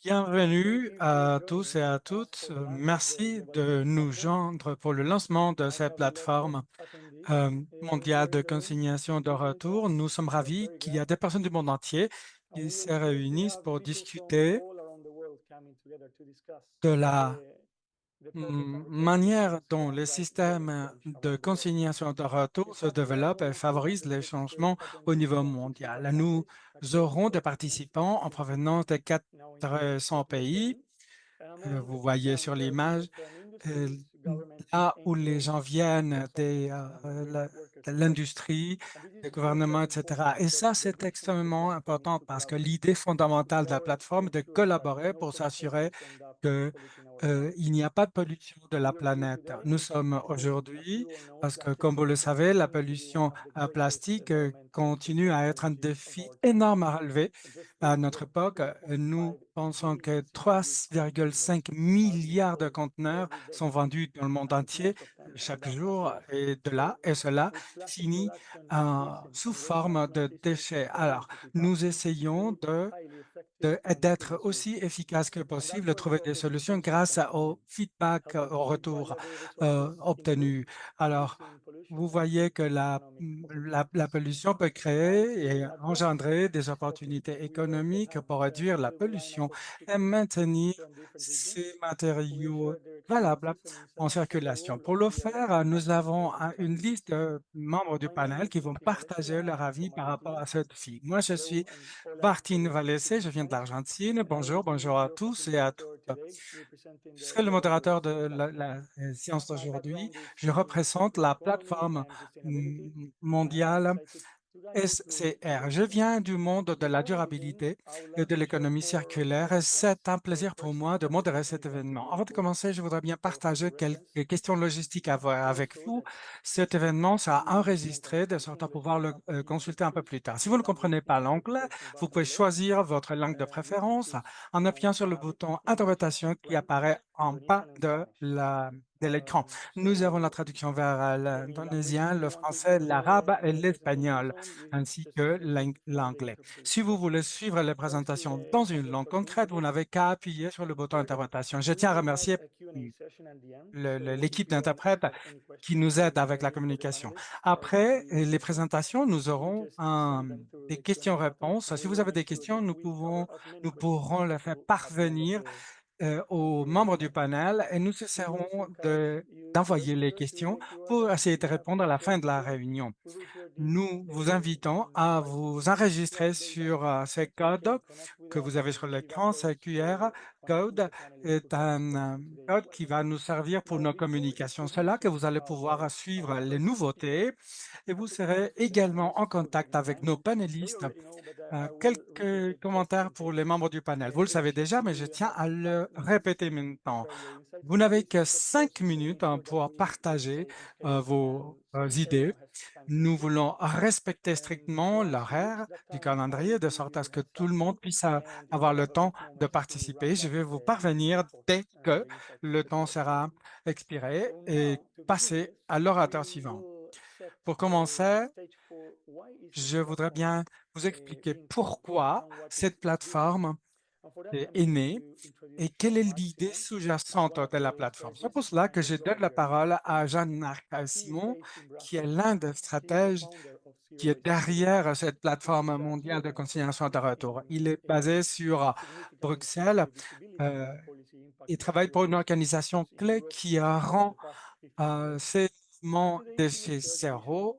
Bienvenue à tous et à toutes. Merci de nous joindre pour le lancement de cette plateforme mondiale de consignation de retour. Nous sommes ravis qu'il y a des personnes du monde entier qui se réunissent pour discuter de la manière dont les systèmes de consignation de retour se développent et favorisent les changements au niveau mondial. Nous aurons des participants en provenance de 400 pays. Vous voyez sur l'image, euh, là où les gens viennent de l'industrie, des gouvernements, etc. Et ça, c'est extrêmement important parce que l'idée fondamentale de la plateforme est de collaborer pour s'assurer que, il n'y a pas de pollution de la planète. Nous sommes aujourd'hui, parce que comme vous le savez, la pollution plastique continue à être un défi énorme à relever. À notre époque, nous pensons que 3,5 milliards de conteneurs sont vendus dans le monde entier chaque jour et cela finit sous forme de déchets. Alors, nous essayons d'être aussi efficace que possible, de trouver des solutions grâce au feedback, au retour obtenu. Alors, vous voyez que la pollution peut créer et engendrer des opportunités économiques pour réduire la pollution et maintenir ces matériaux valables en circulation. Pour le faire, nous avons une liste de membres du panel qui vont partager leur avis par rapport à ce défi. Moi, je suis Martine Valese, je viens de l'Argentine. Bonjour, bonjour à tous et à toutes. Je serai le modérateur de la séance d'aujourd'hui. Je représente la plateforme mondiale SCR. Je viens du monde de la durabilité et de l'économie circulaire et c'est un plaisir pour moi de modérer cet événement. Avant de commencer, je voudrais bien partager quelques questions logistiques avec vous. Cet événement sera enregistré de sorte à pouvoir le consulter un peu plus tard. Si vous ne comprenez pas l'anglais, vous pouvez choisir votre langue de préférence en appuyant sur le bouton Interprétation qui apparaît en bas de l'écran. Nous avons la traduction vers l'indonésien, le français, l'arabe et l'espagnol ainsi que l'anglais. Si vous voulez suivre les présentations dans une langue concrète, vous n'avez qu'à appuyer sur le bouton interprétation. Je tiens à remercier l'équipe d'interprètes qui nous aide avec la communication. Après les présentations, nous aurons des questions-réponses. Si vous avez des questions, nous pourrons les faire parvenir aux membres du panel et nous essaierons d'envoyer les questions pour essayer de répondre à la fin de la réunion. Nous vous invitons à vous enregistrer sur ces codes que vous avez sur l'écran. Ce QR code est un code qui va nous servir pour nos communications. C'est là que vous allez pouvoir suivre les nouveautés et vous serez également en contact avec nos panélistes. Quelques commentaires pour les membres du panel. Vous le savez déjà, mais je tiens à le répéter maintenant. Vous n'avez que 5 minutes pour partager vos idées. Nous voulons respecter strictement l'horaire du calendrier de sorte à ce que tout le monde puisse avoir le temps de participer. Je vais vous parvenir dès que le temps sera expiré et passer à l'orateur suivant. Pour commencer, je voudrais bien vous expliquer pourquoi cette plateforme est née et quelle est l'idée sous-jacente de la plateforme. C'est pour cela que je donne la parole à Jean-Marc Simon, qui est l'un des stratèges qui est derrière cette plateforme mondiale de consignation de retour. Il est basé sur Bruxelles et travaille pour une organisation clé qui rend ces mouvements de chez zéro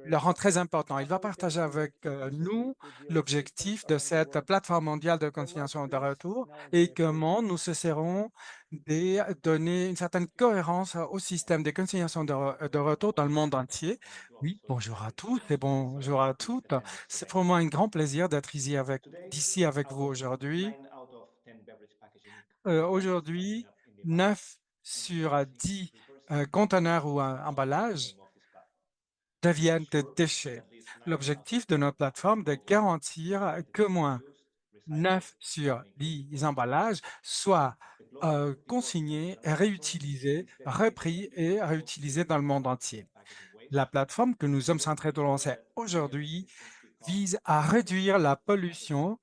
le rend très important. Il va partager avec nous l'objectif de cette plateforme mondiale de consignation de retour et comment nous cesserons de donner une certaine cohérence au système de consignation de retour dans le monde entier. Oui, bonjour à tous et bonjour à toutes. C'est pour moi un grand plaisir d'être d'ici avec vous aujourd'hui. Aujourd'hui, 9 sur 10 conteneurs ou emballages deviennent des déchets. L'objectif de notre plateforme est de garantir que moins 9 sur 10 emballages soient consignés, réutilisés, repris et réutilisés dans le monde entier. La plateforme que nous sommes centrés de lancer aujourd'hui vise à réduire la pollution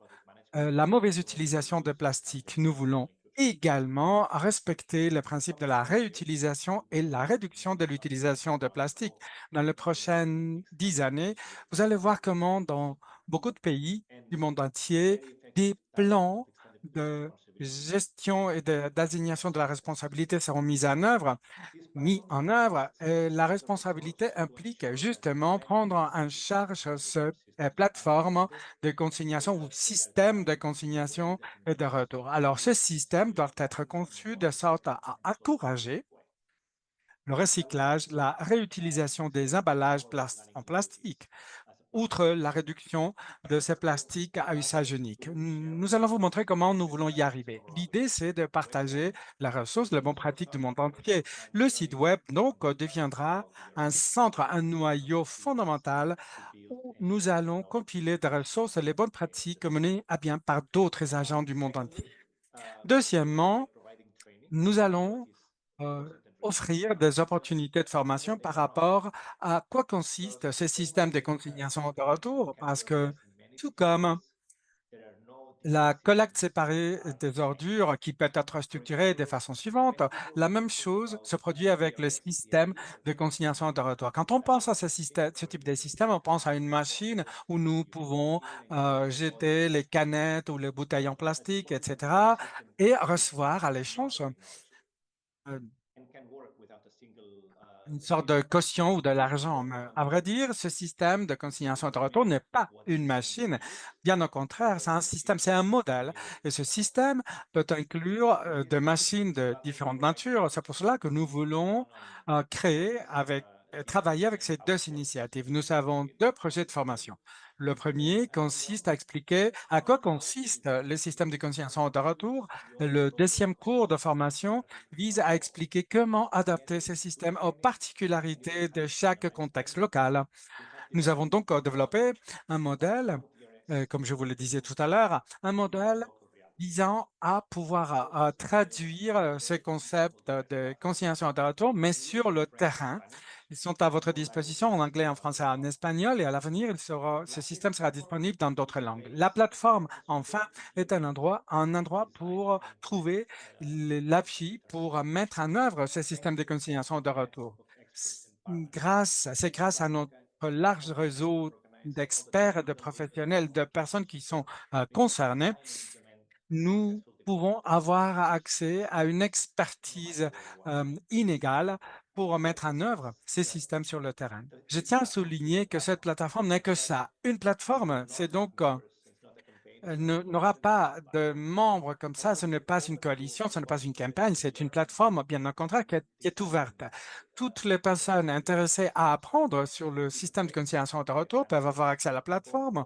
la mauvaise utilisation de plastique. Nous voulons également respecter le principe de la réutilisation et la réduction de l'utilisation de plastique. Dans les prochaines 10 années, vous allez voir comment dans beaucoup de pays du monde entier, des plans de gestion et d'assignation de la responsabilité seront mis en œuvre. La responsabilité implique justement prendre en charge ce plateforme de consignation ou système de consignation et de retour. Alors, ce système doit être conçu de sorte à encourager le recyclage, la réutilisation des emballages en plastique, outre la réduction de ces plastiques à usage unique. Nous allons vous montrer comment nous voulons y arriver. L'idée, c'est de partager la ressource, les bonnes pratiques du monde entier. Le site Web, donc, deviendra un centre, un noyau fondamental où nous allons compiler des ressources et les bonnes pratiques menées à bien par d'autres agents du monde entier. Deuxièmement, nous allons euh, offrir des opportunités de formation par rapport à quoi consiste ce système de consignation de retour, parce que tout comme la collecte séparée des ordures qui peut être structurée de façon suivante, la même chose se produit avec le système de consignation de retour. Quand on pense à ce type de système, on pense à une machine où nous pouvons jeter les canettes ou les bouteilles en plastique, etc., et recevoir à l'échange euh, une sorte de caution ou de l'argent. Mais à vrai dire, ce système de consignation de retour n'est pas une machine. Bien au contraire, c'est un système, c'est un modèle. Et ce système peut inclure des machines de différentes natures. C'est pour cela que nous voulons travailler avec ces deux initiatives. Nous avons deux projets de formation. Le premier consiste à expliquer à quoi consiste le système de consignation de retour. Le deuxième cours de formation vise à expliquer comment adapter ces systèmes aux particularités de chaque contexte local. Nous avons donc développé un modèle, comme je vous le disais tout à l'heure, un modèle visant à pouvoir traduire ce concept de consignation de retour, mais sur le terrain. Ils sont à votre disposition en anglais, en français, en espagnol et à l'avenir, ce système sera disponible dans d'autres langues. La plateforme, enfin, est un endroit pour trouver l'appui pour mettre en œuvre ce système de consignation de retour. C'est grâce à notre large réseau d'experts, et de professionnels, de personnes qui sont concernées, nous pouvons avoir accès à une expertise inégale pour mettre en œuvre ces systèmes sur le terrain. Je tiens à souligner que cette plateforme n'est que ça, une plateforme. C'est donc n'aura pas de membres comme ça. Ce n'est pas une coalition, ce n'est pas une campagne, c'est une plateforme, bien au contraire, qui est ouverte. Toutes les personnes intéressées à apprendre sur le système de consignation de retour peuvent avoir accès à la plateforme.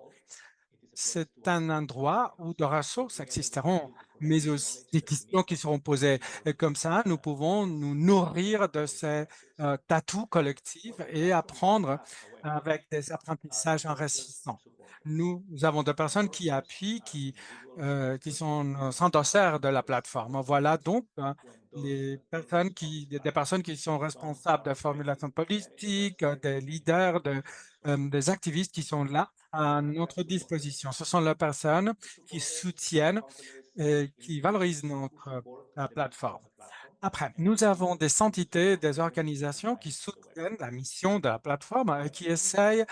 C'est un endroit où de ressources existeront, mais aussi des questions qui seront posées. Et comme ça, nous pouvons nous nourrir de ces atouts collectifs et apprendre avec des apprentissages enrichissants. Nous avons des personnes qui appuient, qui sont endosseurs de la plateforme. Voilà donc des personnes qui sont responsables de la formulation de politique, des leaders, des activistes qui sont là à notre disposition. Ce sont les personnes qui soutiennent et qui valorisent notre plateforme. Après, nous avons des entités, des organisations qui soutiennent la mission de la plateforme et qui essayent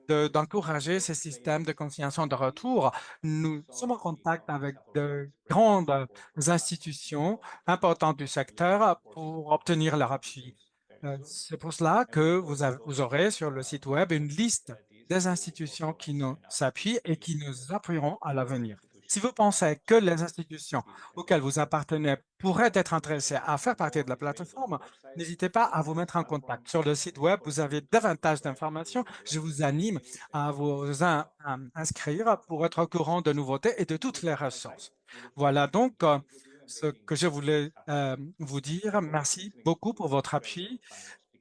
d'encourager ces systèmes de consignation de retour. Nous sommes en contact avec de grandes institutions importantes du secteur pour obtenir leur appui. C'est pour cela que vous aurez sur le site Web une liste des institutions qui nous appuient et qui nous appuieront à l'avenir. Si vous pensez que les institutions auxquelles vous appartenez pourraient être intéressées à faire partie de la plateforme, n'hésitez pas à vous mettre en contact. Sur le site Web, vous avez davantage d'informations. Je vous anime à vous inscrire pour être au courant de nouveautés et de toutes les ressources. Voilà donc ce que je voulais vous dire. Merci beaucoup pour votre appui.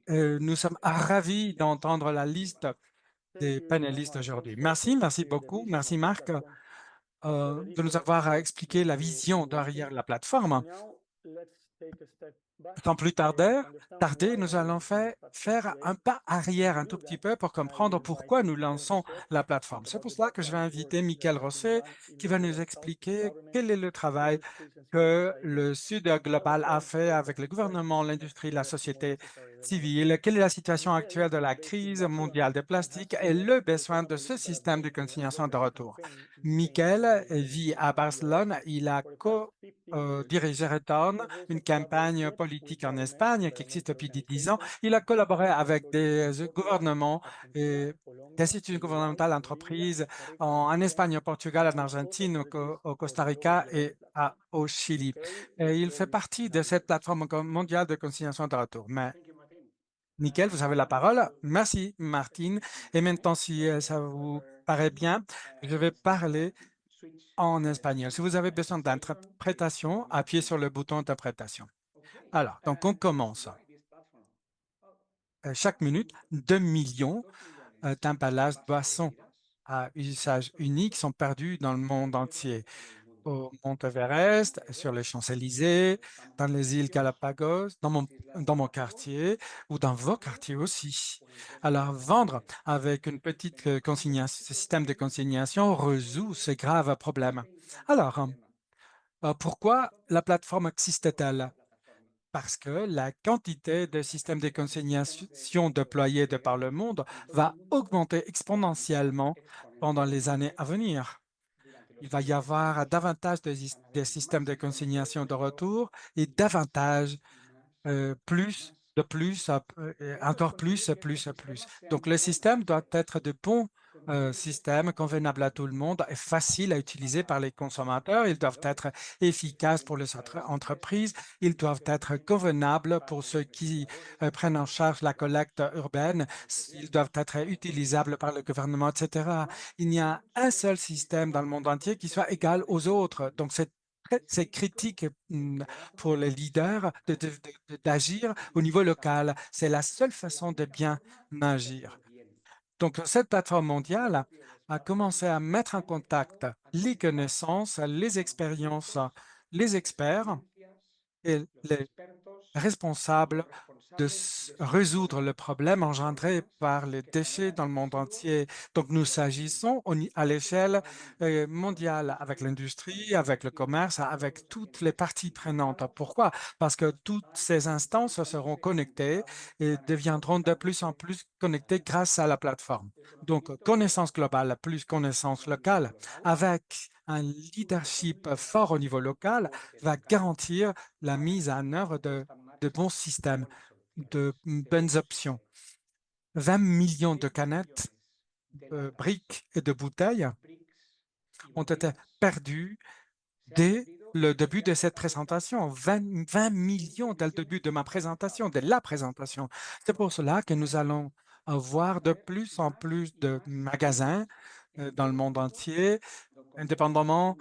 Nous sommes ravis d'entendre la liste des panélistes aujourd'hui. Merci, merci beaucoup. Merci Marc de nous avoir expliqué la vision derrière la plateforme. Sans plus tarder, nous allons faire un pas arrière un tout petit peu pour comprendre pourquoi nous lançons la plateforme. C'est pour cela que je vais inviter Michael Rosset qui va nous expliquer quel est le travail que le Sud global a fait avec le gouvernement, l'industrie, la société civile, quelle est la situation actuelle de la crise mondiale des plastiques et le besoin de ce système de consignation de retour. Michael vit à Barcelone, il a dirigé Return, une campagne politique en Espagne qui existe depuis 10 ans. Il a collaboré avec des gouvernements et des institutions gouvernementales, entreprises en Espagne, au Portugal, en Argentine, au Costa Rica et au Chili. Et il fait partie de cette plateforme mondiale de consignation de retour. Mais, Nickel, vous avez la parole. Merci, Martine. Et maintenant, si ça vous paraît bien, je vais parler en espagnol. Si vous avez besoin d'interprétation, appuyez sur le bouton interprétation. Alors, donc on commence. Chaque minute, 2 millions d'emballages de boissons à usage unique sont perdus dans le monde entier. Au Mont Everest, sur les Champs-Élysées, dans les îles Galapagos, dans mon quartier ou dans vos quartiers aussi. Alors, vendre avec une petite consignation, ce système de consignation résout ce grave problème. Alors, pourquoi la plateforme existe-t-elle? Parce que la quantité de systèmes de consignation déployés de par le monde va augmenter exponentiellement pendant les années à venir. Il va y avoir davantage de systèmes de consignation de retour et davantage encore plus. Donc, le système doit être de bons systèmes convenables à tout le monde et faciles à utiliser par les consommateurs. Ils doivent être efficaces pour les autres entreprises. Ils doivent être convenables pour ceux qui prennent en charge la collecte urbaine. Ils doivent être utilisables par le gouvernement, etc. Il n'y a un seul système dans le monde entier qui soit égal aux autres. Donc, c'est critique pour les leaders d'agir au niveau local. C'est la seule façon de bien agir. Donc, cette plateforme mondiale a commencé à mettre en contact les connaissances, les expériences, les experts et les responsable de résoudre le problème engendré par les déchets dans le monde entier. Donc, nous s'agissons à l'échelle mondiale avec l'industrie, avec le commerce, avec toutes les parties prenantes. Pourquoi? Parce que toutes ces instances seront connectées et deviendront de plus en plus connectées grâce à la plateforme. Donc, connaissance globale plus connaissance locale avec un leadership fort au niveau local va garantir la mise en œuvre de bons systèmes, de bonnes options. 20 millions de canettes, de briques et de bouteilles ont été perdues dès le début de cette présentation. 20 millions dès le début de ma présentation, de la présentation. C'est pour cela que nous allons avoir de plus en plus de magasins dans le monde entier, indépendamment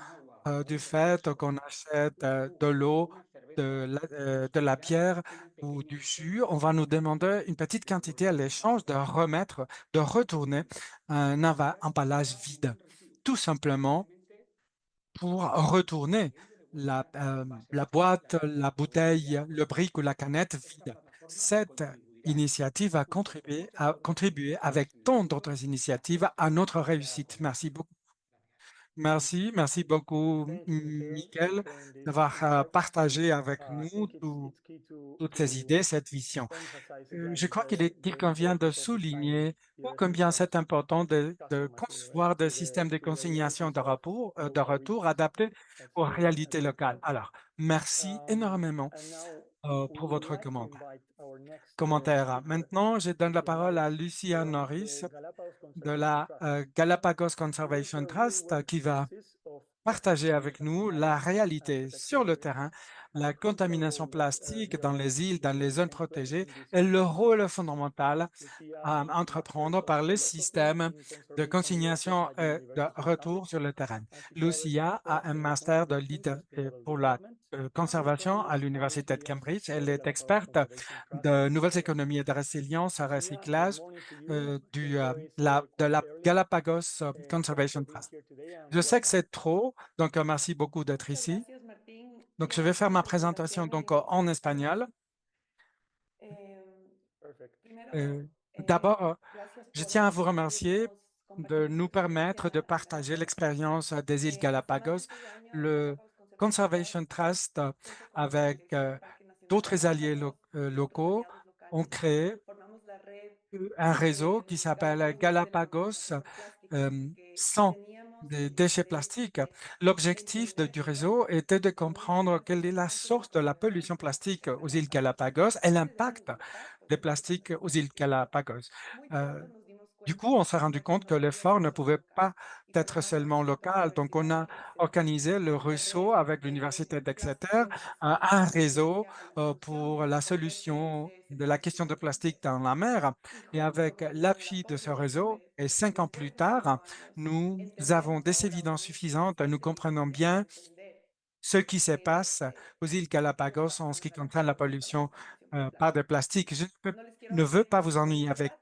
du fait qu'on achète de l'eau, de la bière ou du jus, on va nous demander une petite quantité à l'échange de retourner un emballage vide, tout simplement pour retourner la boîte, la bouteille, le brick ou la canette vide. Cette initiative a contribué avec tant d'autres initiatives à notre réussite. Merci beaucoup. Merci beaucoup, Michael, d'avoir partagé avec nous toutes ces idées, cette vision. Je crois qu'il convient de souligner combien c'est important de concevoir des systèmes de consignation de retour adaptés aux réalités locales. Alors, merci énormément pour votre commentaire. Maintenant, je donne la parole à Lucia Norris de la Galapagos Conservation Trust qui va partager avec nous la réalité sur le terrain, la contamination plastique dans les îles, dans les zones protégées et le rôle fondamental à entreprendre par le système de consignation et de retour sur le terrain. Lucia a un master de leader pour la conservation à l'Université de Cambridge. Elle est experte de nouvelles économies et de résilience à recyclage de la Galapagos Conservation Trust. Je sais que c'est trop, donc merci beaucoup d'être ici. Gracias, Martín. Donc, je vais faire ma présentation donc en espagnol. Euh, D'abord, je tiens à vous remercier de nous permettre de partager l'expérience des îles Galapagos. Le Conservation Trust, avec d'autres alliés locaux, ont créé un réseau qui s'appelle Galapagos sans des déchets plastiques. L'objectif du réseau était de comprendre quelle est la source de la pollution plastique aux îles Galapagos et l'impact des plastiques aux îles Galapagos. Euh, du coup, on s'est rendu compte que l'effort ne pouvait pas être seulement local. Donc, on a organisé le réseau avec l'Université d'Exeter, un réseau pour la solution de la question de plastique dans la mer. Et avec l'appui de ce réseau, et 5 ans plus tard, nous avons des évidences suffisantes, nous comprenons bien ce qui se passe aux îles Galapagos en ce qui concerne la pollution par des plastiques. Ne veux pas vous ennuyer avec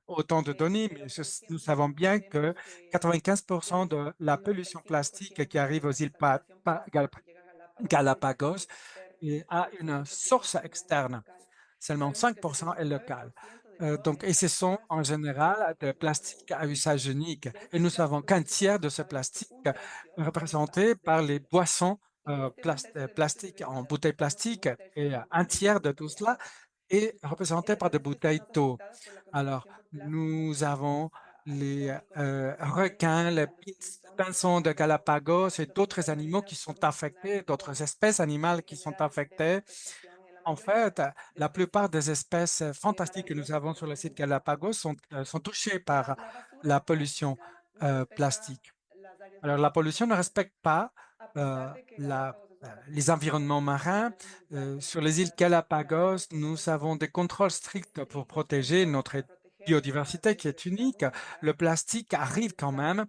autant de données, mais nous savons bien que 95% de la pollution plastique qui arrive aux îles Galapagos a une source externe. Seulement 5% est local. Donc, et ce sont en général des plastiques à usage unique. Et nous savons qu'un tiers de ce plastique est représenté par les boissons plastiques en bouteilles plastiques et un tiers de tout cela est représenté par des bouteilles d'eau. Alors, nous avons les requins, les pinsons de Galapagos et d'autres animaux qui sont affectés, d'autres espèces animales qui sont affectées. En fait, la plupart des espèces fantastiques que nous avons sur le site Galapagos sont touchées par la pollution plastique. Alors, la pollution ne respecte pas euh, les environnements marins. Sur les îles Galapagos, nous avons des contrôles stricts pour protéger notre biodiversité qui est unique. Le plastique arrive quand même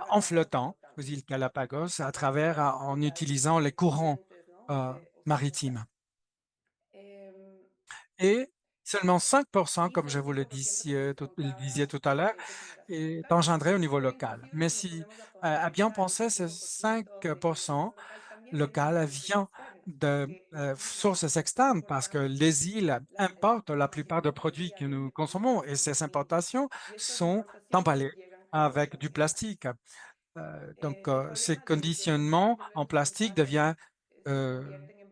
en flottant aux îles Galapagos en utilisant les courants euh, maritimes. Et seulement 5%, comme je vous le disais tout à l'heure, est engendré au niveau local. Mais si, à bien penser, ce 5% local vient de sources externes parce que les îles importent la plupart des produits que nous consommons et ces importations sont emballées avec du plastique. Donc, ces conditionnements en plastique deviennent euh,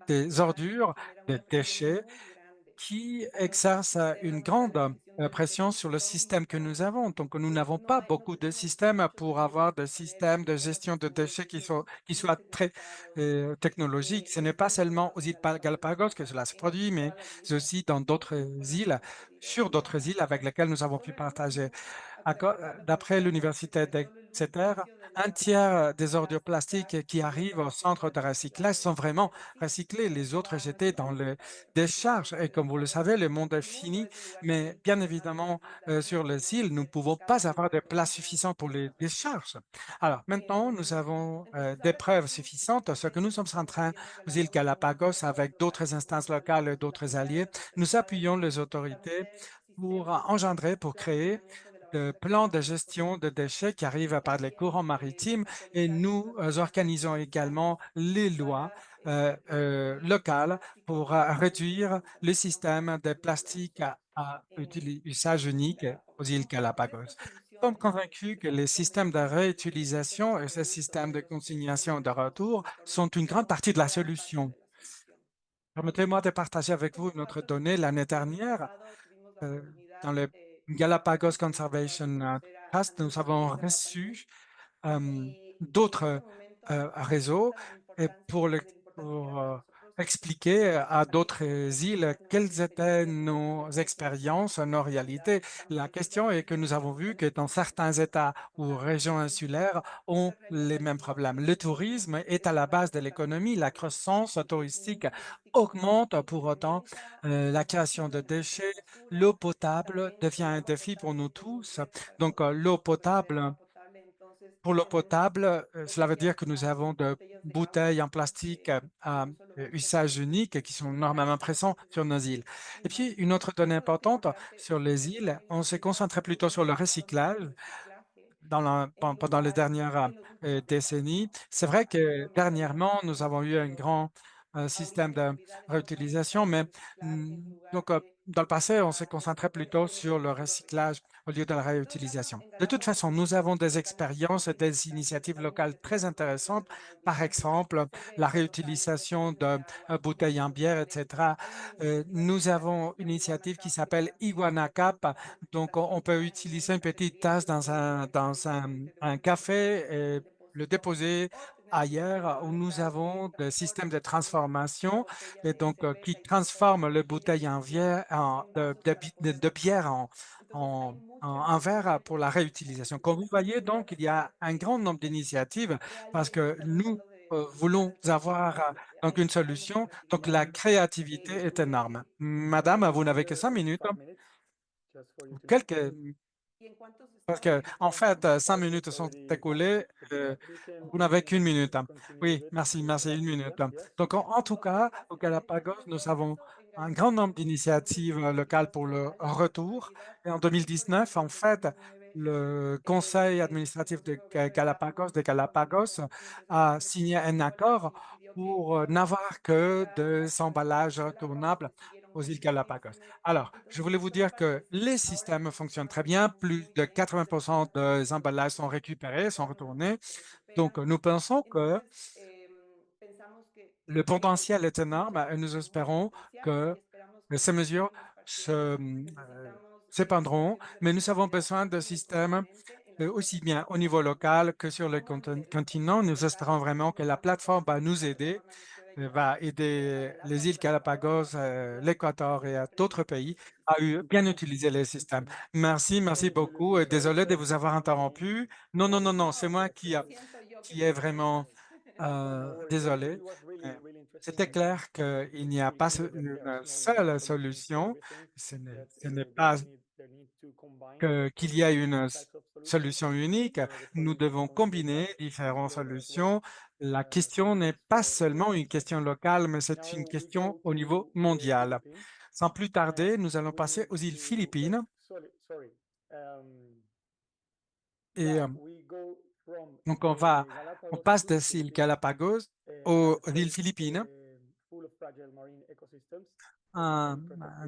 des ordures, des déchets qui exerce une grande pression sur le système que nous avons. Donc, nous n'avons pas beaucoup de systèmes pour avoir des systèmes de gestion de déchets qui soient très technologiques. Ce n'est pas seulement aux îles Galapagos que cela se produit, mais aussi dans d'autres îles, sur d'autres îles avec lesquelles nous avons pu partager. D'après l'Université d'Exeter, un tiers des ordures plastiques qui arrivent au centre de recyclage sont vraiment recyclées. Les autres jetés dans les décharges. Et comme vous le savez, le monde est fini, mais bien évidemment, sur les îles, nous ne pouvons pas avoir de place suffisante pour les décharges. Alors maintenant, nous avons des preuves suffisantes. Ce que nous sommes en train, aux îles Galapagos, avec d'autres instances locales et d'autres alliés, nous appuyons les autorités pour créer de plans de gestion de déchets qui arrivent par les courants maritimes et nous organisons également les lois locales pour réduire le système de plastique à usage unique aux îles Galapagos. Nous sommes convaincus que les systèmes de réutilisation et ces systèmes de consignation et de retour sont une grande partie de la solution. Permettez-moi de partager avec vous notre donnée l'année dernière. euh, dans le Galapagos Conservation Trust, nous avons reçu euh, d'autres réseaux et pour expliquer à d'autres îles quelles étaient nos expériences, nos réalités. La question est que nous avons vu que dans certains États ou régions insulaires ont les mêmes problèmes. Le tourisme est à la base de l'économie. La croissance touristique augmente pour autant la création de déchets. L'eau potable devient un défi pour nous tous. Donc, pour l'eau potable, cela veut dire que nous avons de bouteilles en plastique à usage unique qui sont normalement présentes sur nos îles. Et puis, une autre donnée importante, sur les îles, on s'est concentré plutôt sur le recyclage pendant les dernières décennies. C'est vrai que dernièrement, nous avons eu un grand système de réutilisation, mais donc dans le passé, on s'est concentré plutôt sur le recyclage au lieu de la réutilisation. De toute façon, nous avons des expériences et des initiatives locales très intéressantes. Par exemple, la réutilisation de bouteilles en bière, etc. Nous avons une initiative qui s'appelle Iguana Cup. Donc, on peut utiliser une petite tasse un café et le déposer ailleurs où nous avons des systèmes de transformation et donc qui transforme les bouteilles en bière, de bière en verre pour la réutilisation. Comme vous voyez, donc, il y a un grand nombre d'initiatives parce que nous voulons avoir donc une solution. Donc, la créativité est énorme. Madame, vous n'avez que 5 minutes, ou quelques, parce que, en fait, 5 minutes sont écoulées. Vous n'avez qu'une minute. Oui, merci, merci, une minute. Donc, en tout cas, au Galapagos, nous avons un grand nombre d'initiatives locales pour le retour. Et en 2019, en fait, le conseil administratif de Galapagos a signé un accord pour n'avoir que des emballages retournables aux îles Galapagos. Alors, je voulais vous dire que les systèmes fonctionnent très bien. Plus de 80% des emballages sont récupérés, sont retournés. Donc, nous pensons que le potentiel est énorme et nous espérons que ces mesures s'épandront, mais nous avons besoin de systèmes aussi bien au niveau local que sur le continent. Nous espérons vraiment que la plateforme va nous aider, va aider les îles Galapagos, l'Équateur et d'autres pays à bien utiliser les systèmes. Merci, merci beaucoup. Et désolé de vous avoir interrompu. Non, non, non, non, c'est moi qui est vraiment désolé. Mais c'était clair qu'il n'y a pas une seule solution. Ce n'est pas qu'il y a une solution unique. Nous devons combiner différentes solutions. La question n'est pas seulement une question locale, mais c'est une question au niveau mondial. Sans plus tarder, nous allons passer aux îles Philippines et donc on passe des îles Galapagos aux îles Philippines, un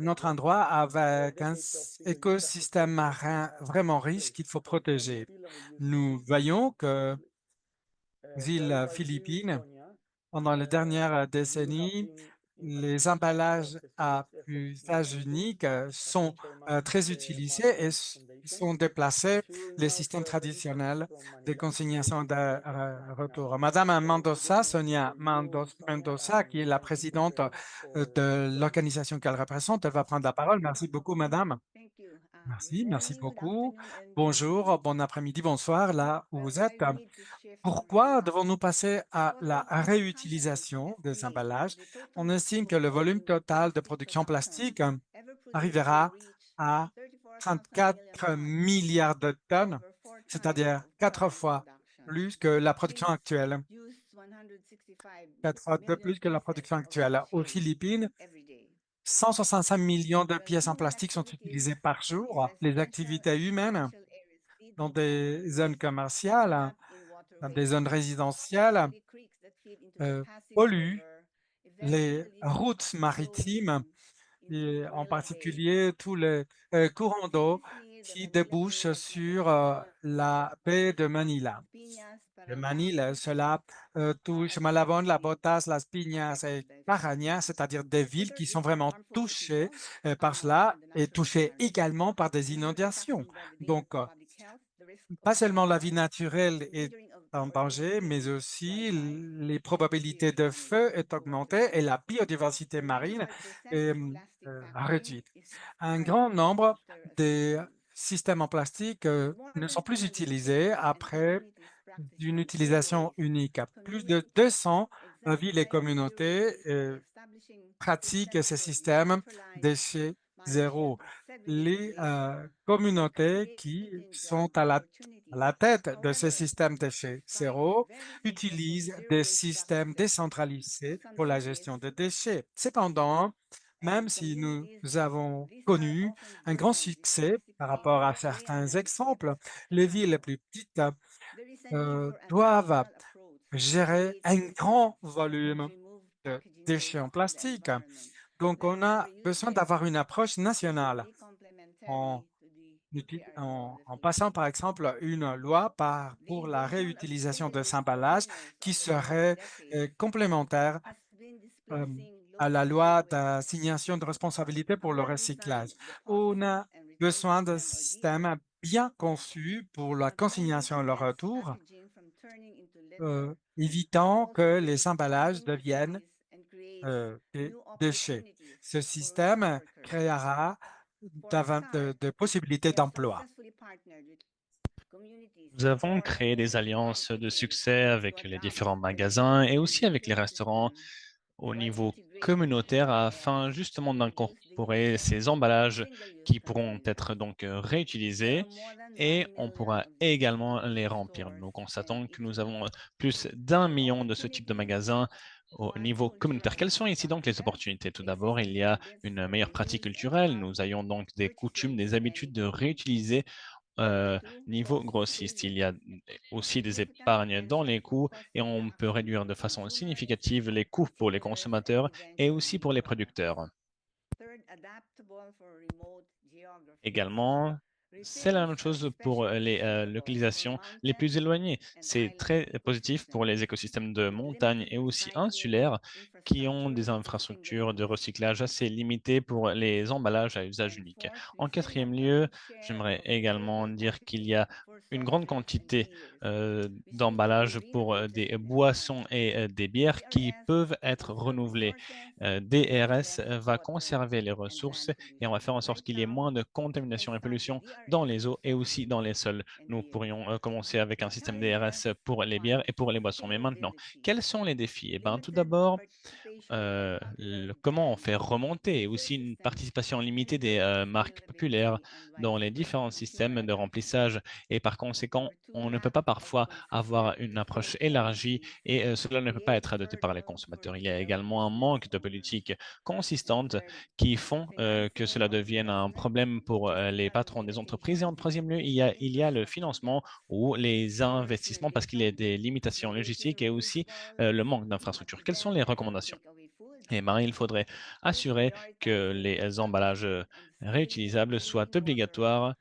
autre endroit avec un écosystème marin vraiment riche qu'il faut protéger. Nous voyons que les îles Philippines, pendant les dernières décennies, les emballages à usage unique sont très utilisés et sont déplacés les systèmes traditionnels de consignation de retour. Madame Mendoza, Sonia Mendoza, qui est la présidente de l'organisation qu'elle représente, elle va prendre la parole. Merci beaucoup, madame. Merci, merci beaucoup. Bonjour, bon après-midi, bonsoir, là où vous êtes. Pourquoi devons-nous passer à la réutilisation des emballages? On estime que le volume total de production plastique arrivera à 34 milliards de tonnes, c'est-à-dire 4 fois plus que la production actuelle. 4 fois de plus que la production actuelle. Aux Philippines, 165 millions de pièces en plastique sont utilisées par jour. Les activités humaines dans des zones commerciales, dans des zones résidentielles, euh, polluent les routes maritimes et en particulier tous les courants d'eau qui débouchent sur la baie de Manila. Le Manille, cela touche Malabon, La Botas, Las Piñas et Paraña, c'est-à-dire des villes qui sont vraiment touchées par cela et touchées également par des inondations. Donc, pas seulement la vie naturelle est en danger, mais aussi les probabilités de feu est augmentée et la biodiversité marine est réduite. Un grand nombre des systèmes en plastique ne sont plus utilisés après d'une utilisation unique. Plus de 200 villes et communautés pratiquent ces systèmes déchets zéro. Les communautés qui sont à la tête de ces systèmes déchets zéro utilisent des systèmes décentralisés pour la gestion des déchets. Cependant, même si nous avons connu un grand succès par rapport à certains exemples, les villes les plus petites doivent gérer un grand volume de déchets en plastique. Donc, on a besoin d'avoir une approche nationale en, en passant, par exemple, une loi pour la réutilisation des emballages qui serait complémentaire euh, à la loi d'assignation de responsabilité pour le recyclage. On a besoin d'un système bien conçu pour la consignation et le retour, évitant que les emballages deviennent des déchets. Ce système créera de possibilités d'emploi. Nous avons créé des alliances de succès avec les différents magasins et aussi avec les restaurants au niveau communautaire afin justement d'incorporer ces emballages qui pourront être donc réutilisés et on pourra également les remplir. Nous constatons que nous avons plus d'1 million de ce type de magasins au niveau communautaire. Quelles sont ici donc les opportunités? Tout d'abord, il y a une meilleure pratique culturelle. Nous ayons donc des coutumes, des habitudes de réutiliser niveau grossiste. Il y a aussi des épargnes dans les coûts et on peut réduire de façon significative les coûts pour les consommateurs et aussi pour les producteurs. Également, c'est la même chose pour les localisations les plus éloignées. C'est très positif pour les écosystèmes de montagne et aussi insulaires qui ont des infrastructures de recyclage assez limitées pour les emballages à usage unique. En quatrième lieu, j'aimerais également dire qu'il y a une grande quantité d'emballages pour des boissons et des bières qui peuvent être renouvelés. DRS va conserver les ressources et on va faire en sorte qu'il y ait moins de contamination et pollution dans les eaux et aussi dans les sols. Nous pourrions commencer avec un système DRS pour les bières et pour les boissons. Mais maintenant, quels sont les défis? Eh bien, tout d'abord, comment on fait remonter et aussi une participation limitée des marques populaires dans les différents systèmes de remplissage. Et par conséquent, on ne peut pas parfois avoir une approche élargie et cela ne peut pas être adopté par les consommateurs. Il y a également un manque de politiques consistantes qui font que cela devienne un problème pour les patrons des entreprises. Et en troisième lieu, il y a le financement ou les investissements parce qu'il y a des limitations logistiques et aussi le manque d'infrastructures. Quelles sont les recommandations? Eh ben, il faudrait assurer que les emballages réutilisables soient obligatoires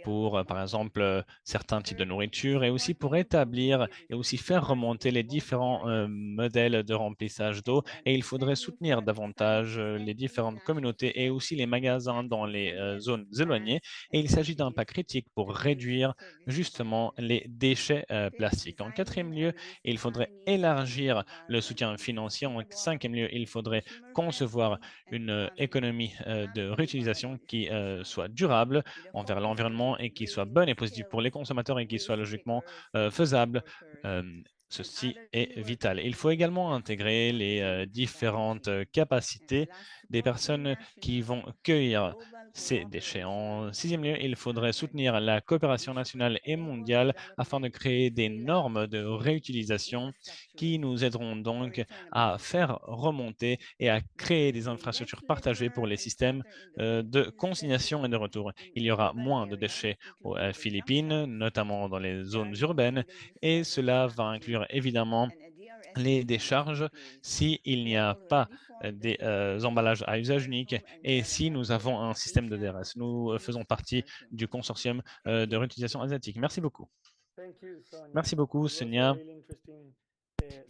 pour, par exemple, certains types de nourriture et aussi pour établir et aussi faire remonter les différents modèles de remplissage d'eau. Et il faudrait soutenir davantage les différentes communautés et aussi les magasins dans les zones éloignées. Et il s'agit d'un pas critique pour réduire justement les déchets plastiques. En quatrième lieu, il faudrait élargir le soutien financier. En cinquième lieu, il faudrait concevoir une économie de réutilisation qui soit durable envers l'environnement et qui soit bonne et positive pour les consommateurs et qui soit logiquement faisable. Euh, Ceci est vital. Il faut également intégrer les différentes capacités des personnes qui vont cueillir ces déchets. En sixième lieu, il faudrait soutenir la coopération nationale et mondiale afin de créer des normes de réutilisation qui nous aideront donc à faire remonter et à créer des infrastructures partagées pour les systèmes de consignation et de retour. Il y aura moins de déchets aux Philippines, notamment dans les zones urbaines, et cela va inclure évidemment les décharges s'il n'y a pas des emballages à usage unique et si nous avons un système de DRS. Nous faisons partie du consortium de réutilisation asiatique. Merci beaucoup. Merci beaucoup, Sonia.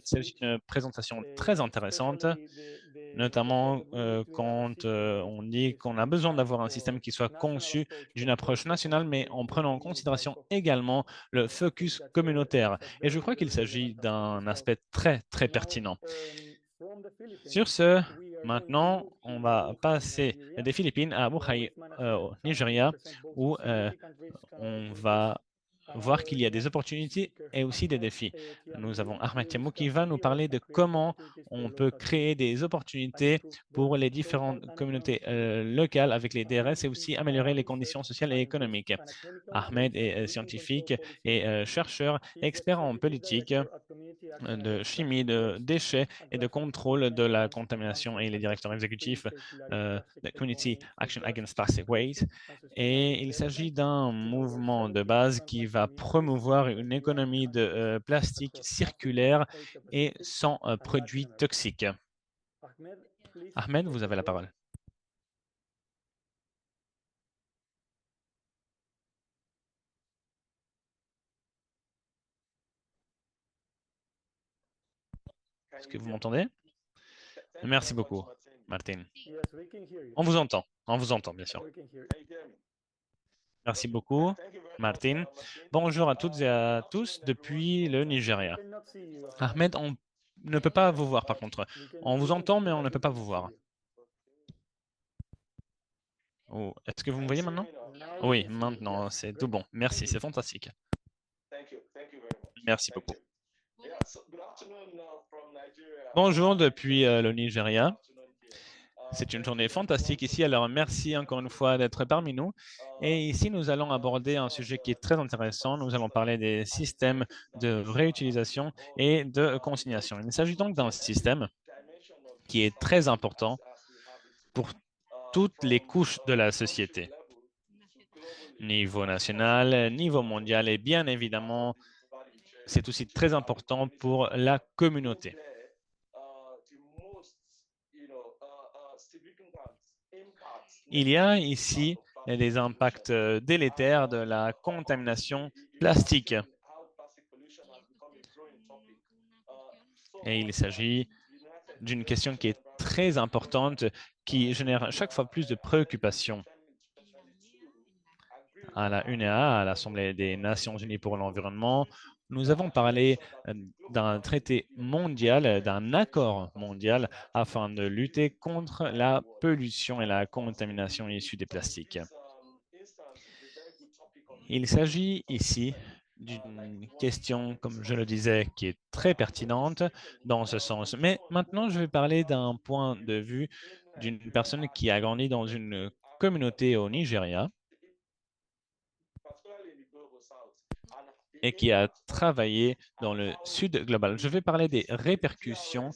C'est une présentation très intéressante, notamment quand on dit qu'on a besoin d'avoir un système qui soit conçu d'une approche nationale, mais en prenant en considération également le focus communautaire. Et je crois qu'il s'agit d'un aspect très, très pertinent. Sur ce, maintenant, on va passer des Philippines à Mumbai, au Nigeria, où on va voir qu'il y a des opportunités et aussi des défis. Nous avons Ahmed Tiamou qui va nous parler de comment on peut créer des opportunités pour les différentes communautés locales avec les DRS et aussi améliorer les conditions sociales et économiques. Ahmed est scientifique et chercheur, expert en politique de chimie, de déchets et de contrôle de la contamination et il est directeur exécutif de Community Action Against Plastic Waste. Et il s'agit d'un mouvement de base qui va promouvoir une économie de plastique circulaire et sans produits toxiques. Ahmed, vous avez la parole. Est-ce que vous m'entendez? Merci beaucoup, Martin. On vous entend, bien sûr. Merci beaucoup, Martin. Bonjour à toutes et à tous depuis le Nigeria. Ahmed, on ne peut pas vous voir par contre. On vous entend, mais on ne peut pas vous voir. Oh, est-ce que vous me voyez maintenant? Oui, maintenant, c'est tout bon. Merci, c'est fantastique. Merci beaucoup. Bonjour depuis le Nigeria. C'est une journée fantastique ici, alors merci encore une fois d'être parmi nous. Et ici, nous allons aborder un sujet qui est très intéressant. Nous allons parler des systèmes de réutilisation et de consignation. Il s'agit donc d'un système qui est très important pour toutes les couches de la société, niveau national, niveau mondial et bien évidemment, c'est aussi très important pour la communauté. Il y a ici des impacts délétères de la contamination plastique. Et il s'agit d'une question qui est très importante, qui génère chaque fois plus de préoccupations. À la UNEA, à l'Assemblée des Nations Unies pour l'environnement, nous avons parlé d'un traité mondial, d'un accord mondial afin de lutter contre la pollution et la contamination issue des plastiques. Il s'agit ici d'une question, comme je le disais, qui est très pertinente dans ce sens. Mais maintenant, je vais parler d'un point de vue d'une personne qui a grandi dans une communauté au Nigeria et qui a travaillé dans le sud global. Je vais parler des répercussions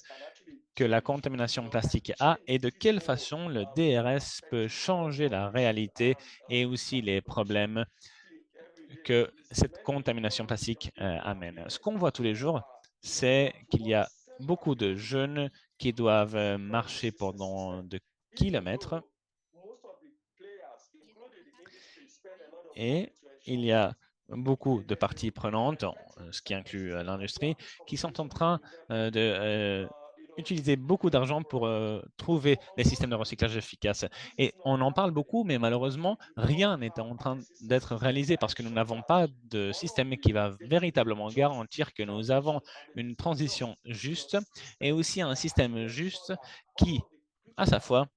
que la contamination plastique a et de quelle façon le DRS peut changer la réalité et aussi les problèmes que cette contamination plastique amène. Ce qu'on voit tous les jours, c'est qu'il y a beaucoup de jeunes qui doivent marcher pendant de kilomètres et il y a beaucoup de parties prenantes, ce qui inclut l'industrie, qui sont en train de utiliser beaucoup d'argent pour trouver des systèmes de recyclage efficaces. Et on en parle beaucoup, mais malheureusement, rien n'est en train d'être réalisé parce que nous n'avons pas de système qui va véritablement garantir que nous avons une transition juste et aussi un système juste qui, à sa fois,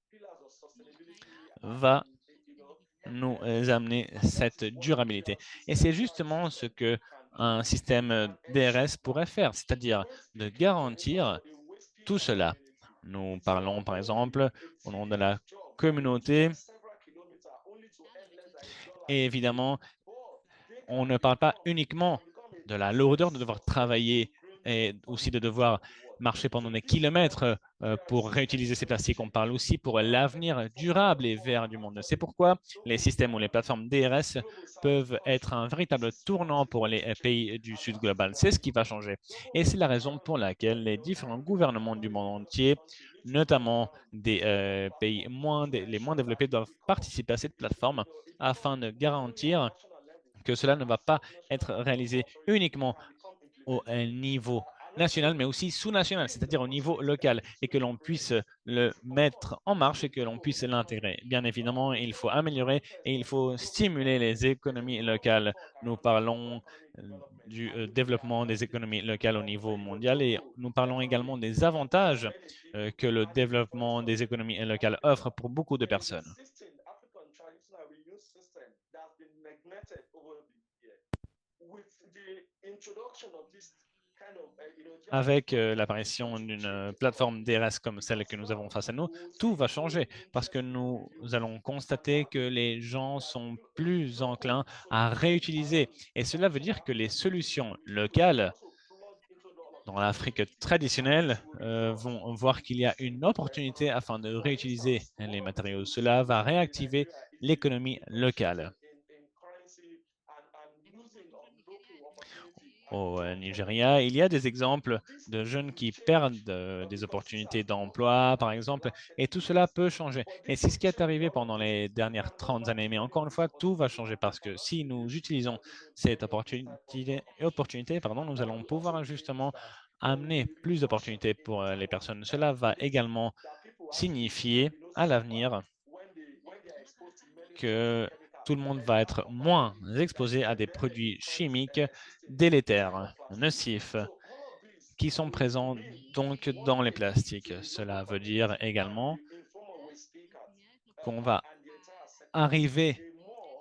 va nous amener cette durabilité. Et c'est justement ce que un système DRS pourrait faire, c'est-à-dire de garantir tout cela. Nous parlons par exemple au nom de la communauté et évidemment, on ne parle pas uniquement de la lourdeur de devoir travailler et aussi de devoir marcher pendant des kilomètres pour réutiliser ces plastiques. On parle aussi pour l'avenir durable et vert du monde. C'est pourquoi les systèmes ou les plateformes DRS peuvent être un véritable tournant pour les pays du Sud global. C'est ce qui va changer. Et c'est la raison pour laquelle les différents gouvernements du monde entier, notamment des pays les moins développés, doivent participer à cette plateforme afin de garantir que cela ne va pas être réalisé uniquement au niveau national, mais aussi sous-national, c'est-à-dire au niveau local, et que l'on puisse le mettre en marche et que l'on puisse l'intégrer. Bien évidemment, il faut améliorer et il faut stimuler les économies locales. Nous parlons du développement des économies locales au niveau mondial et nous parlons également des avantages que le développement des économies locales offre pour beaucoup de personnes. Avec l'apparition d'une plateforme DRS comme celle que nous avons face à nous, tout va changer parce que nous allons constater que les gens sont plus enclins à réutiliser. Et cela veut dire que les solutions locales dans l'Afrique traditionnelle vont voir qu'il y a une opportunité afin de réutiliser les matériaux. Cela va réactiver l'économie locale. au Nigeria, il y a des exemples de jeunes qui perdent des opportunités d'emploi, par exemple, et tout cela peut changer. Et c'est ce qui est arrivé pendant les dernières 30 années. Mais encore une fois, tout va changer parce que si nous utilisons cette opportunité, pardon, nous allons pouvoir justement amener plus d'opportunités pour les personnes. Cela va également signifier à l'avenir que tout le monde va être moins exposé à des produits chimiques délétères, nocifs, qui sont présents donc dans les plastiques. Cela veut dire également qu'on va arriver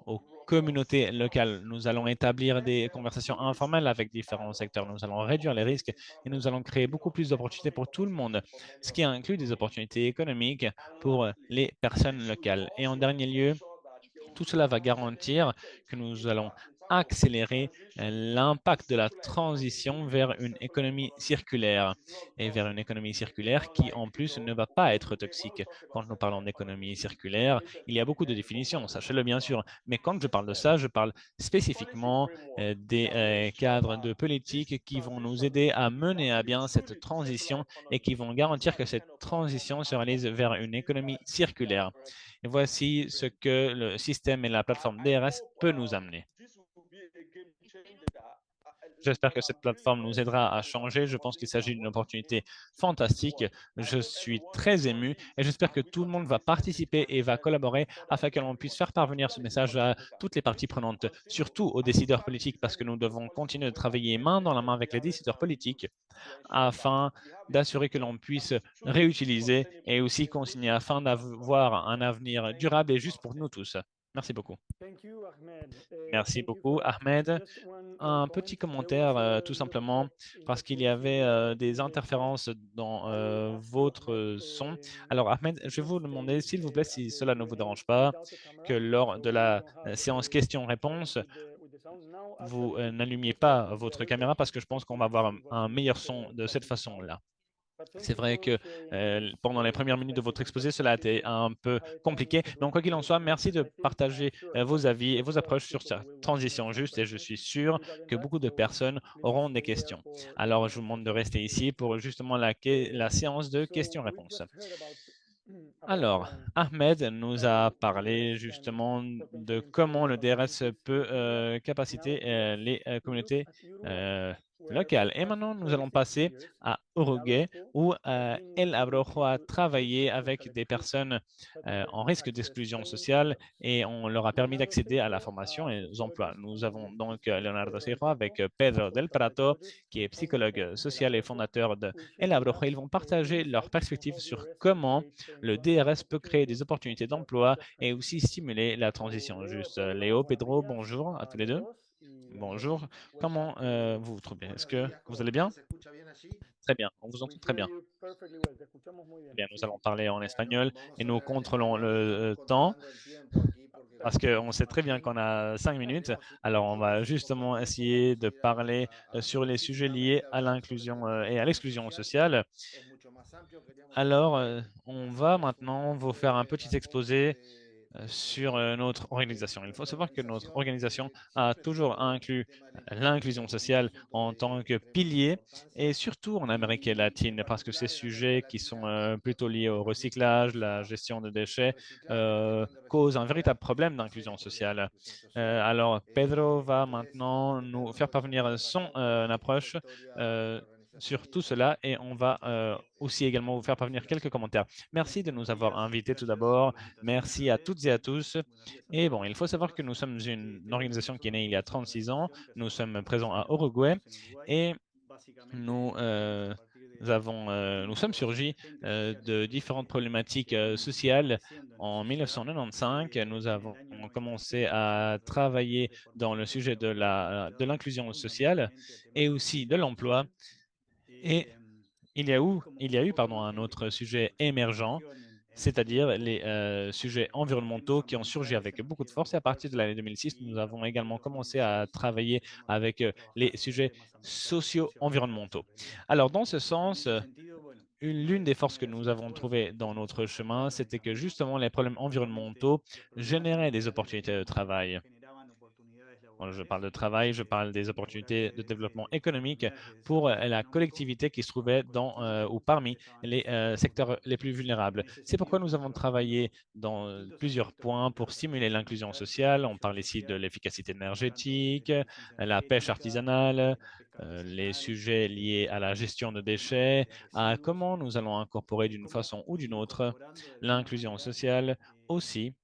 aux communautés locales. Nous allons établir des conversations informelles avec différents secteurs. Nous allons réduire les risques et nous allons créer beaucoup plus d'opportunités pour tout le monde, ce qui inclut des opportunités économiques pour les personnes locales. Et en dernier lieu, tout cela va garantir que nous allons accélérer l'impact de la transition vers une économie circulaire et vers une économie circulaire qui, en plus, ne va pas être toxique. Quand nous parlons d'économie circulaire, il y a beaucoup de définitions, sachez-le bien sûr, mais quand je parle de ça, je parle spécifiquement des cadres de politique qui vont nous aider à mener à bien cette transition et qui vont garantir que cette transition se réalise vers une économie circulaire. Et voici ce que le système et la plateforme DRS peut nous amener. J'espère que cette plateforme nous aidera à changer. Je pense qu'il s'agit d'une opportunité fantastique. Je suis très ému et j'espère que tout le monde va participer et va collaborer afin que l'on puisse faire parvenir ce message à toutes les parties prenantes, surtout aux décideurs politiques, parce que nous devons continuer de travailler main dans la main avec les décideurs politiques afin d'assurer que l'on puisse réutiliser et aussi consigner afin d'avoir un avenir durable et juste pour nous tous. Merci beaucoup. Merci beaucoup, Ahmed. Un petit commentaire, tout simplement, parce qu'il y avait des interférences dans votre son. Alors, Ahmed, je vais vous demander, s'il vous plaît, si cela ne vous dérange pas, que lors de la séance questions-réponses, vous n'allumiez pas votre caméra parce que je pense qu'on va avoir un meilleur son de cette façon-là. C'est vrai que pendant les premières minutes de votre exposé, cela a été un peu compliqué. Donc, quoi qu'il en soit, merci de partager vos avis et vos approches sur cette transition juste et je suis sûr que beaucoup de personnes auront des questions. Alors, je vous demande de rester ici pour justement la séance de questions-réponses. Alors, Ahmed nous a parlé justement de comment le DRS peut capaciter les communautés euh, locales. Et maintenant, nous allons passer à Uruguay, où El Abrojo a travaillé avec des personnes en risque d'exclusion sociale et on leur a permis d'accéder à la formation et aux emplois. Nous avons donc Leonardo Sejo avec Pedro Del Prato, qui est psychologue social et fondateur de El Abrojo. Ils vont partager leurs perspectives sur comment le DRS peut créer des opportunités d'emploi et aussi stimuler la transition juste. Léo, Pedro, bonjour à tous les deux. Bonjour. Comment vous vous trouvez? Est-ce que vous allez bien? Très bien, on vous entend très bien. Très bien, nous allons parler en espagnol et nous contrôlons le temps parce qu'on sait très bien qu'on a 5 minutes. Alors, on va justement essayer de parler sur les sujets liés à l'inclusion et à l'exclusion sociale. Alors, on va maintenant vous faire un petit exposé sur notre organisation. Il faut savoir que notre organisation a toujours inclus l'inclusion sociale en tant que pilier et surtout en Amérique latine parce que ces sujets qui sont plutôt liés au recyclage, la gestion de déchets, causent un véritable problème d'inclusion sociale. Alors, Pedro va maintenant nous faire parvenir son approche euh, sur tout cela et on va aussi également vous faire parvenir quelques commentaires. Merci de nous avoir invités tout d'abord. Merci à toutes et à tous. Et bon, il faut savoir que nous sommes une organisation qui est née il y a 36 ans. Nous sommes présents à Uruguay et nous, nous sommes surgis de différentes problématiques sociales. En 1995, nous avons commencé à travailler dans le sujet de l'inclusion sociale et aussi de l'emploi. Et il y a eu pardon, un autre sujet émergent, c'est-à-dire les sujets environnementaux qui ont surgi avec beaucoup de force. Et à partir de l'année 2006, nous avons également commencé à travailler avec les sujets socio-environnementaux. Alors, dans ce sens, l'une des forces que nous avons trouvées dans notre chemin, c'était que justement les problèmes environnementaux généraient des opportunités de travail. Quand je parle de travail, je parle des opportunités de développement économique pour la collectivité qui se trouvait dans ou parmi les secteurs les plus vulnérables. C'est pourquoi nous avons travaillé dans plusieurs points pour stimuler l'inclusion sociale. On parle ici de l'efficacité énergétique, la pêche artisanale, les sujets liés à la gestion de déchets, à comment nous allons incorporer d'une façon ou d'une autre l'inclusion sociale aussi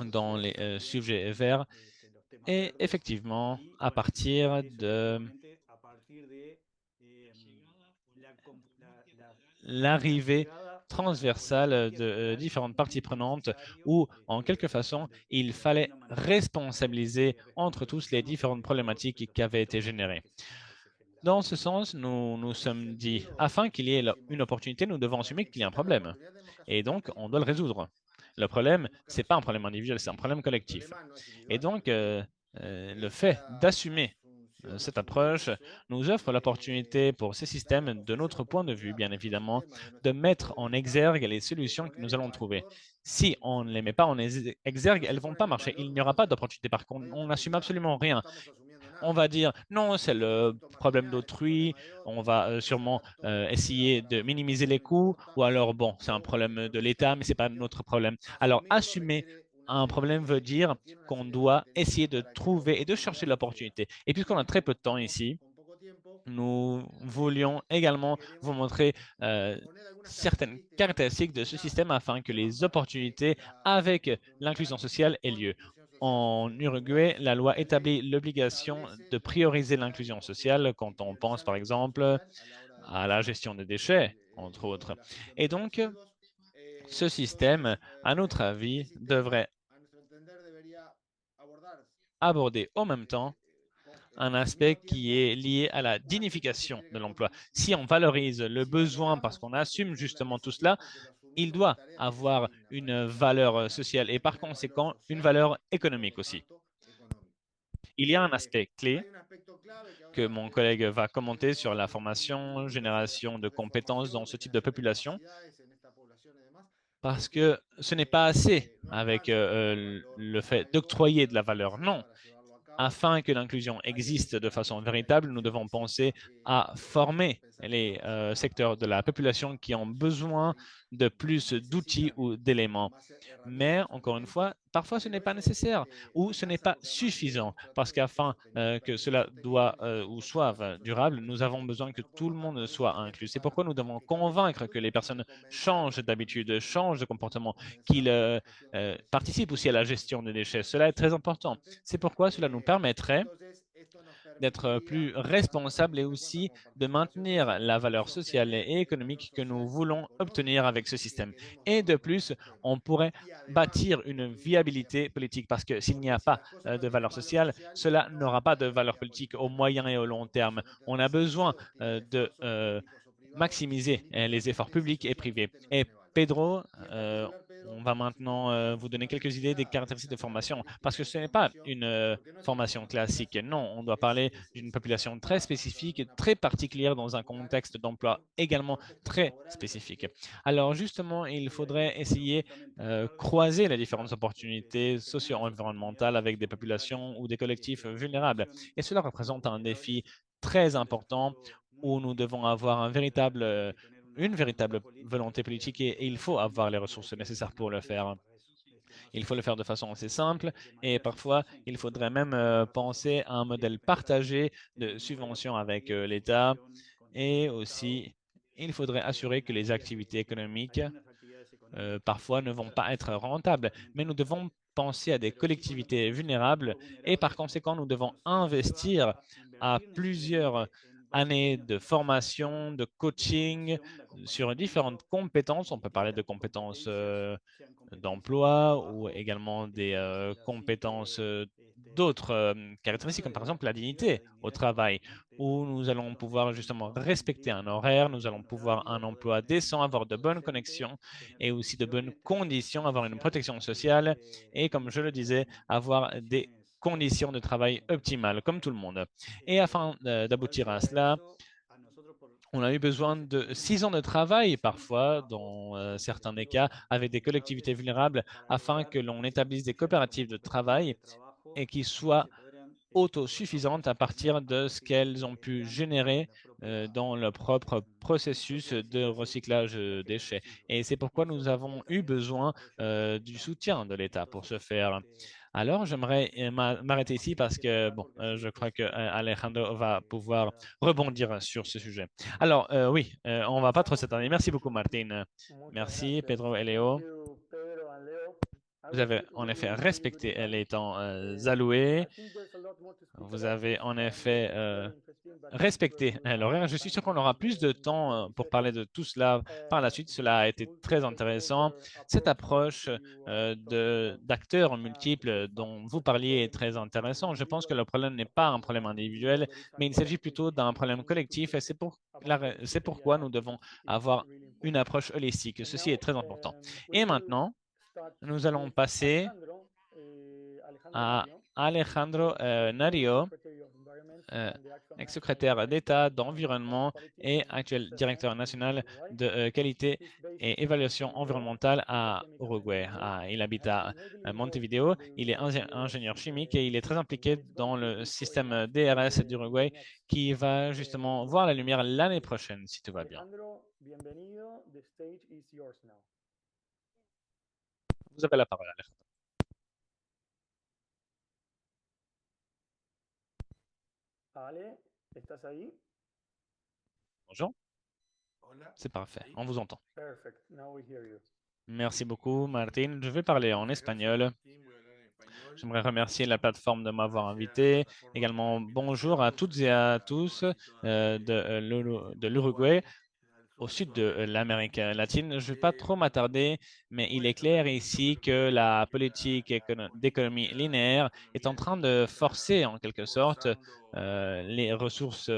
dans les sujets verts et effectivement à partir de l'arrivée transversale de différentes parties prenantes où, en quelque façon, il fallait responsabiliser entre tous les différentes problématiques qui avaient été générées. Dans ce sens, nous nous sommes dit, afin qu'il y ait une opportunité, nous devons assumer qu'il y a un problème. Et donc, on doit le résoudre. Le problème, ce n'est pas un problème individuel, c'est un problème collectif. Et donc, le fait d'assumer cette approche nous offre l'opportunité pour ces systèmes, de notre point de vue, bien évidemment, de mettre en exergue les solutions que nous allons trouver. Si on ne les met pas en exergue, elles ne vont pas marcher. Il n'y aura pas d'opportunité. Par contre, on n'assume absolument rien. On va dire non, c'est le problème d'autrui, on va sûrement essayer de minimiser les coûts, ou alors bon, c'est un problème de l'État, mais ce n'est pas notre problème. Alors, assumer un problème veut dire qu'on doit essayer de trouver et de chercher l'opportunité. Et puisqu'on a très peu de temps ici, nous voulions également vous montrer certaines caractéristiques de ce système afin que les opportunités avec l'inclusion sociale aient lieu. En Uruguay, la loi établit l'obligation de prioriser l'inclusion sociale quand on pense, par exemple, à la gestion des déchets, entre autres. Et donc, ce système, à notre avis, devrait aborder en même temps un aspect qui est lié à la dignification de l'emploi. Si on valorise le besoin parce qu'on assume justement tout cela, il doit avoir une valeur sociale et par conséquent une valeur économique aussi. Il y a un aspect clé que mon collègue va commenter sur la formation, génération de compétences dans ce type de population, parce que ce n'est pas assez avec le fait d'octroyer de la valeur. Non, afin que l'inclusion existe de façon véritable, nous devons penser à former les secteurs de la population qui ont besoin de plus d'outils ou d'éléments. Mais encore une fois, parfois ce n'est pas nécessaire ou ce n'est pas suffisant parce qu'afin que cela doit ou soit durable, nous avons besoin que tout le monde soit inclus. C'est pourquoi nous devons convaincre que les personnes changent d'habitude, changent de comportement, qu'ils participent aussi à la gestion des déchets. Cela est très important. C'est pourquoi cela nous permettrait d'être plus responsables et aussi de maintenir la valeur sociale et économique que nous voulons obtenir avec ce système. Et de plus, on pourrait bâtir une viabilité politique parce que s'il n'y a pas de valeur sociale, cela n'aura pas de valeur politique au moyen et au long terme. On a besoin de maximiser les efforts publics et privés. Et Pedro, on va maintenant vous donner quelques idées des caractéristiques de formation, parce que ce n'est pas une formation classique. Non, on doit parler d'une population très spécifique, très particulière dans un contexte d'emploi également très spécifique. Alors justement, il faudrait essayer croiser les différentes opportunités socio-environnementales avec des populations ou des collectifs vulnérables. Et cela représente un défi très important où nous devons avoir une véritable volonté politique et il faut avoir les ressources nécessaires pour le faire. Il faut le faire de façon assez simple et parfois, il faudrait même penser à un modèle partagé de subventions avec l'État et aussi, il faudrait assurer que les activités économiques parfois ne vont pas être rentables, mais nous devons penser à des collectivités vulnérables et par conséquent, nous devons investir à plusieurs années de formation, de coaching sur différentes compétences. On peut parler de compétences d'emploi ou également des compétences d'autres caractéristiques, comme par exemple la dignité au travail, où nous allons pouvoir justement respecter un horaire, nous allons pouvoir un emploi décent, avoir de bonnes connexions et aussi de bonnes conditions, avoir une protection sociale et, comme je le disais, avoir des conditions de travail optimales, comme tout le monde. Et afin d'aboutir à cela, on a eu besoin de 6 ans de travail parfois, dans certains des cas, avec des collectivités vulnérables, afin que l'on établisse des coopératives de travail et qui soient autosuffisantes à partir de ce qu'elles ont pu générer dans leur propre processus de recyclage déchets. Et c'est pourquoi nous avons eu besoin du soutien de l'État pour ce faire. Alors, j'aimerais m'arrêter ici parce que, bon, je crois que Alejandro va pouvoir rebondir sur ce sujet. Alors, oui, on ne va pas trop s'étendre. Merci beaucoup, Martine. Merci, Pedro et Léo. Vous avez en effet respecté les temps alloués. Vous avez en effet respecté l'horaire. Je suis sûr qu'on aura plus de temps pour parler de tout cela par la suite. Cela a été très intéressant. Cette approche d'acteurs multiples dont vous parliez est très intéressante. Je pense que le problème n'est pas un problème individuel, mais il s'agit plutôt d'un problème collectif et c'est pourquoi nous devons avoir une approche holistique. Ceci est très important. Et maintenant, nous allons passer à Alejandro Nario, euh, ex-secrétaire d'État d'environnement et actuel directeur national de qualité et évaluation environnementale à Uruguay. Il habite à Montevideo. Il est ingénieur chimique et il est très impliqué dans le système DRS d'Uruguay qui va justement voir la lumière l'année prochaine, si tout va bien. Vous avez la parole, Alejandro. Bonjour. C'est parfait. On vous entend. Merci beaucoup, Martine. Je vais parler en espagnol. J'aimerais remercier la plateforme de m'avoir invité. Également, bonjour à toutes et à tous de l'Uruguay au sud de l'Amérique latine. Je ne vais pas trop m'attarder, mais il est clair ici que la politique d'économie linéaire est en train de forcer en quelque sorte les ressources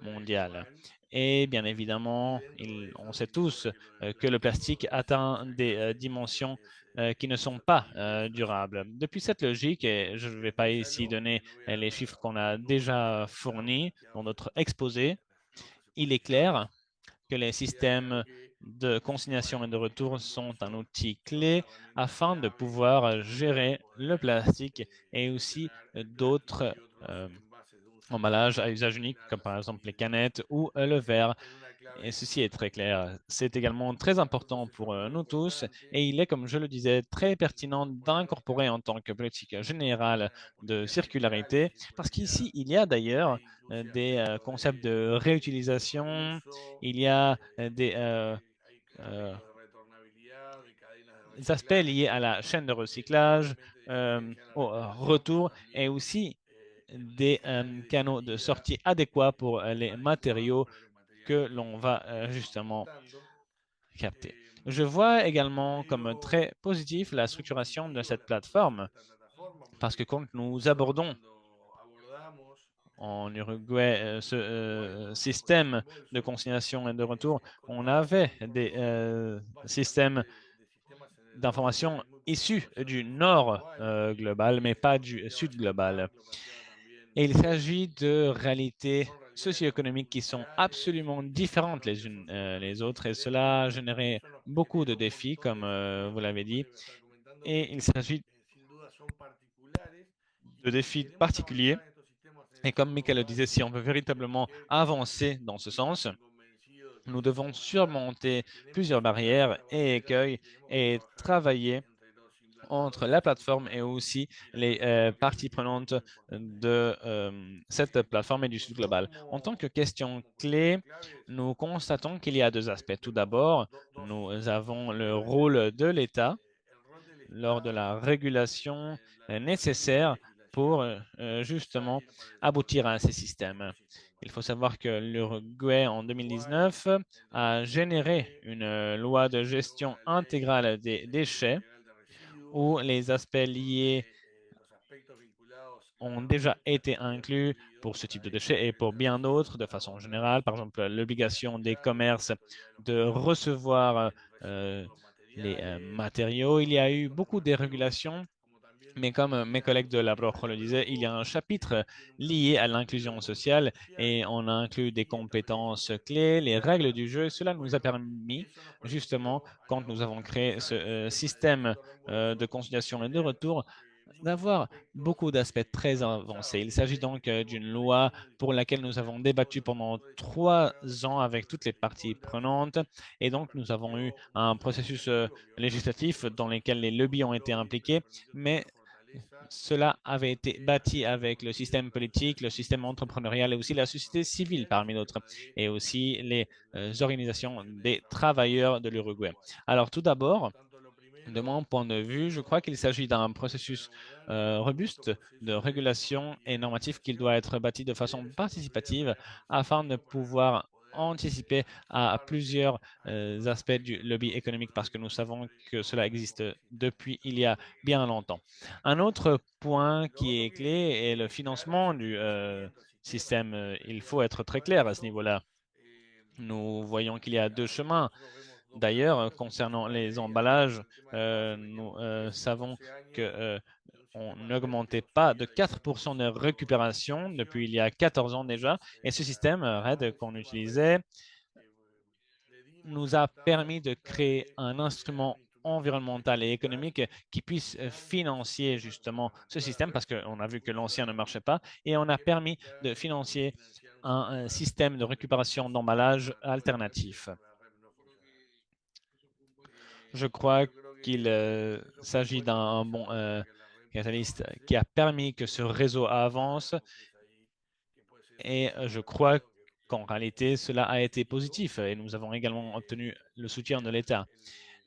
mondiale. Et bien évidemment, on sait tous que le plastique atteint des dimensions qui ne sont pas durables. Depuis cette logique, et je ne vais pas ici donner les chiffres qu'on a déjà fournis dans notre exposé, il est clair que les systèmes de consignation et de retour sont un outil clé afin de pouvoir gérer le plastique et aussi d'autres emballages à usage unique, comme par exemple les canettes ou le verre. Et ceci est très clair. C'est également très important pour nous tous et il est, comme je le disais, très pertinent d'incorporer en tant que politique générale de circularité parce qu'ici, il y a d'ailleurs des concepts de réutilisation, il y a euh, des aspects liés à la chaîne de recyclage, au retour et aussi des canaux de sortie adéquats pour les matériaux que l'on va justement capter. Je vois également comme très positif la structuration de cette plateforme parce que quand nous abordons en Uruguay ce système de consignation et de retour, on avait des systèmes d'information issus du nord global, mais pas du sud global. Et il s'agit de réalités socio-économiques qui sont absolument différentes les unes les autres et cela a généré beaucoup de défis, comme vous l'avez dit. Et il s'agit de défis particuliers. Et comme Michael le disait, si on veut véritablement avancer dans ce sens, nous devons surmonter plusieurs barrières et écueils et travailler entre la plateforme et aussi les parties prenantes de cette plateforme et du Sud global. En tant que question clé, nous constatons qu'il y a deux aspects. Tout d'abord, nous avons le rôle de l'État lors de la régulation nécessaire pour justement aboutir à ces systèmes. Il faut savoir que l'Uruguay, en 2019, a généré une loi de gestion intégrale des déchets où les aspects liés ont déjà été inclus pour ce type de déchets et pour bien d'autres de façon générale. Par exemple, l'obligation des commerces de recevoir les matériaux. Il y a eu beaucoup de régulations, mais comme mes collègues de la Brojo le disaient, il y a un chapitre lié à l'inclusion sociale et on a inclus des compétences clés, les règles du jeu. Cela nous a permis, justement, quand nous avons créé ce système de conciliation et de retour, d'avoir beaucoup d'aspects très avancés. Il s'agit donc d'une loi pour laquelle nous avons débattu pendant 3 ans avec toutes les parties prenantes. Et donc, nous avons eu un processus législatif dans lequel les lobbies ont été impliqués, mais cela avait été bâti avec le système politique, le système entrepreneurial et aussi la société civile parmi d'autres, et aussi les organisations des travailleurs de l'Uruguay. Alors, tout d'abord, de mon point de vue, je crois qu'il s'agit d'un processus robuste de régulation et normatif qui doit être bâti de façon participative afin de pouvoir anticiper à plusieurs aspects du lobby économique parce que nous savons que cela existe depuis il y a bien longtemps. Un autre point qui est clé est le financement du système. Il faut être très clair à ce niveau-là. Nous voyons qu'il y a deux chemins. D'ailleurs, concernant les emballages, nous savons que on n'augmentait pas de 4% de récupération depuis il y a 14 ans déjà. Et ce système RED qu'on utilisait nous a permis de créer un instrument environnemental et économique qui puisse financer justement ce système parce qu'on a vu que l'ancien ne marchait pas et on a permis de financer un système de récupération d'emballage alternatif. Je crois qu'il s'agit d'un bon catalyste qui a permis que ce réseau avance et je crois qu'en réalité, cela a été positif et nous avons également obtenu le soutien de l'État.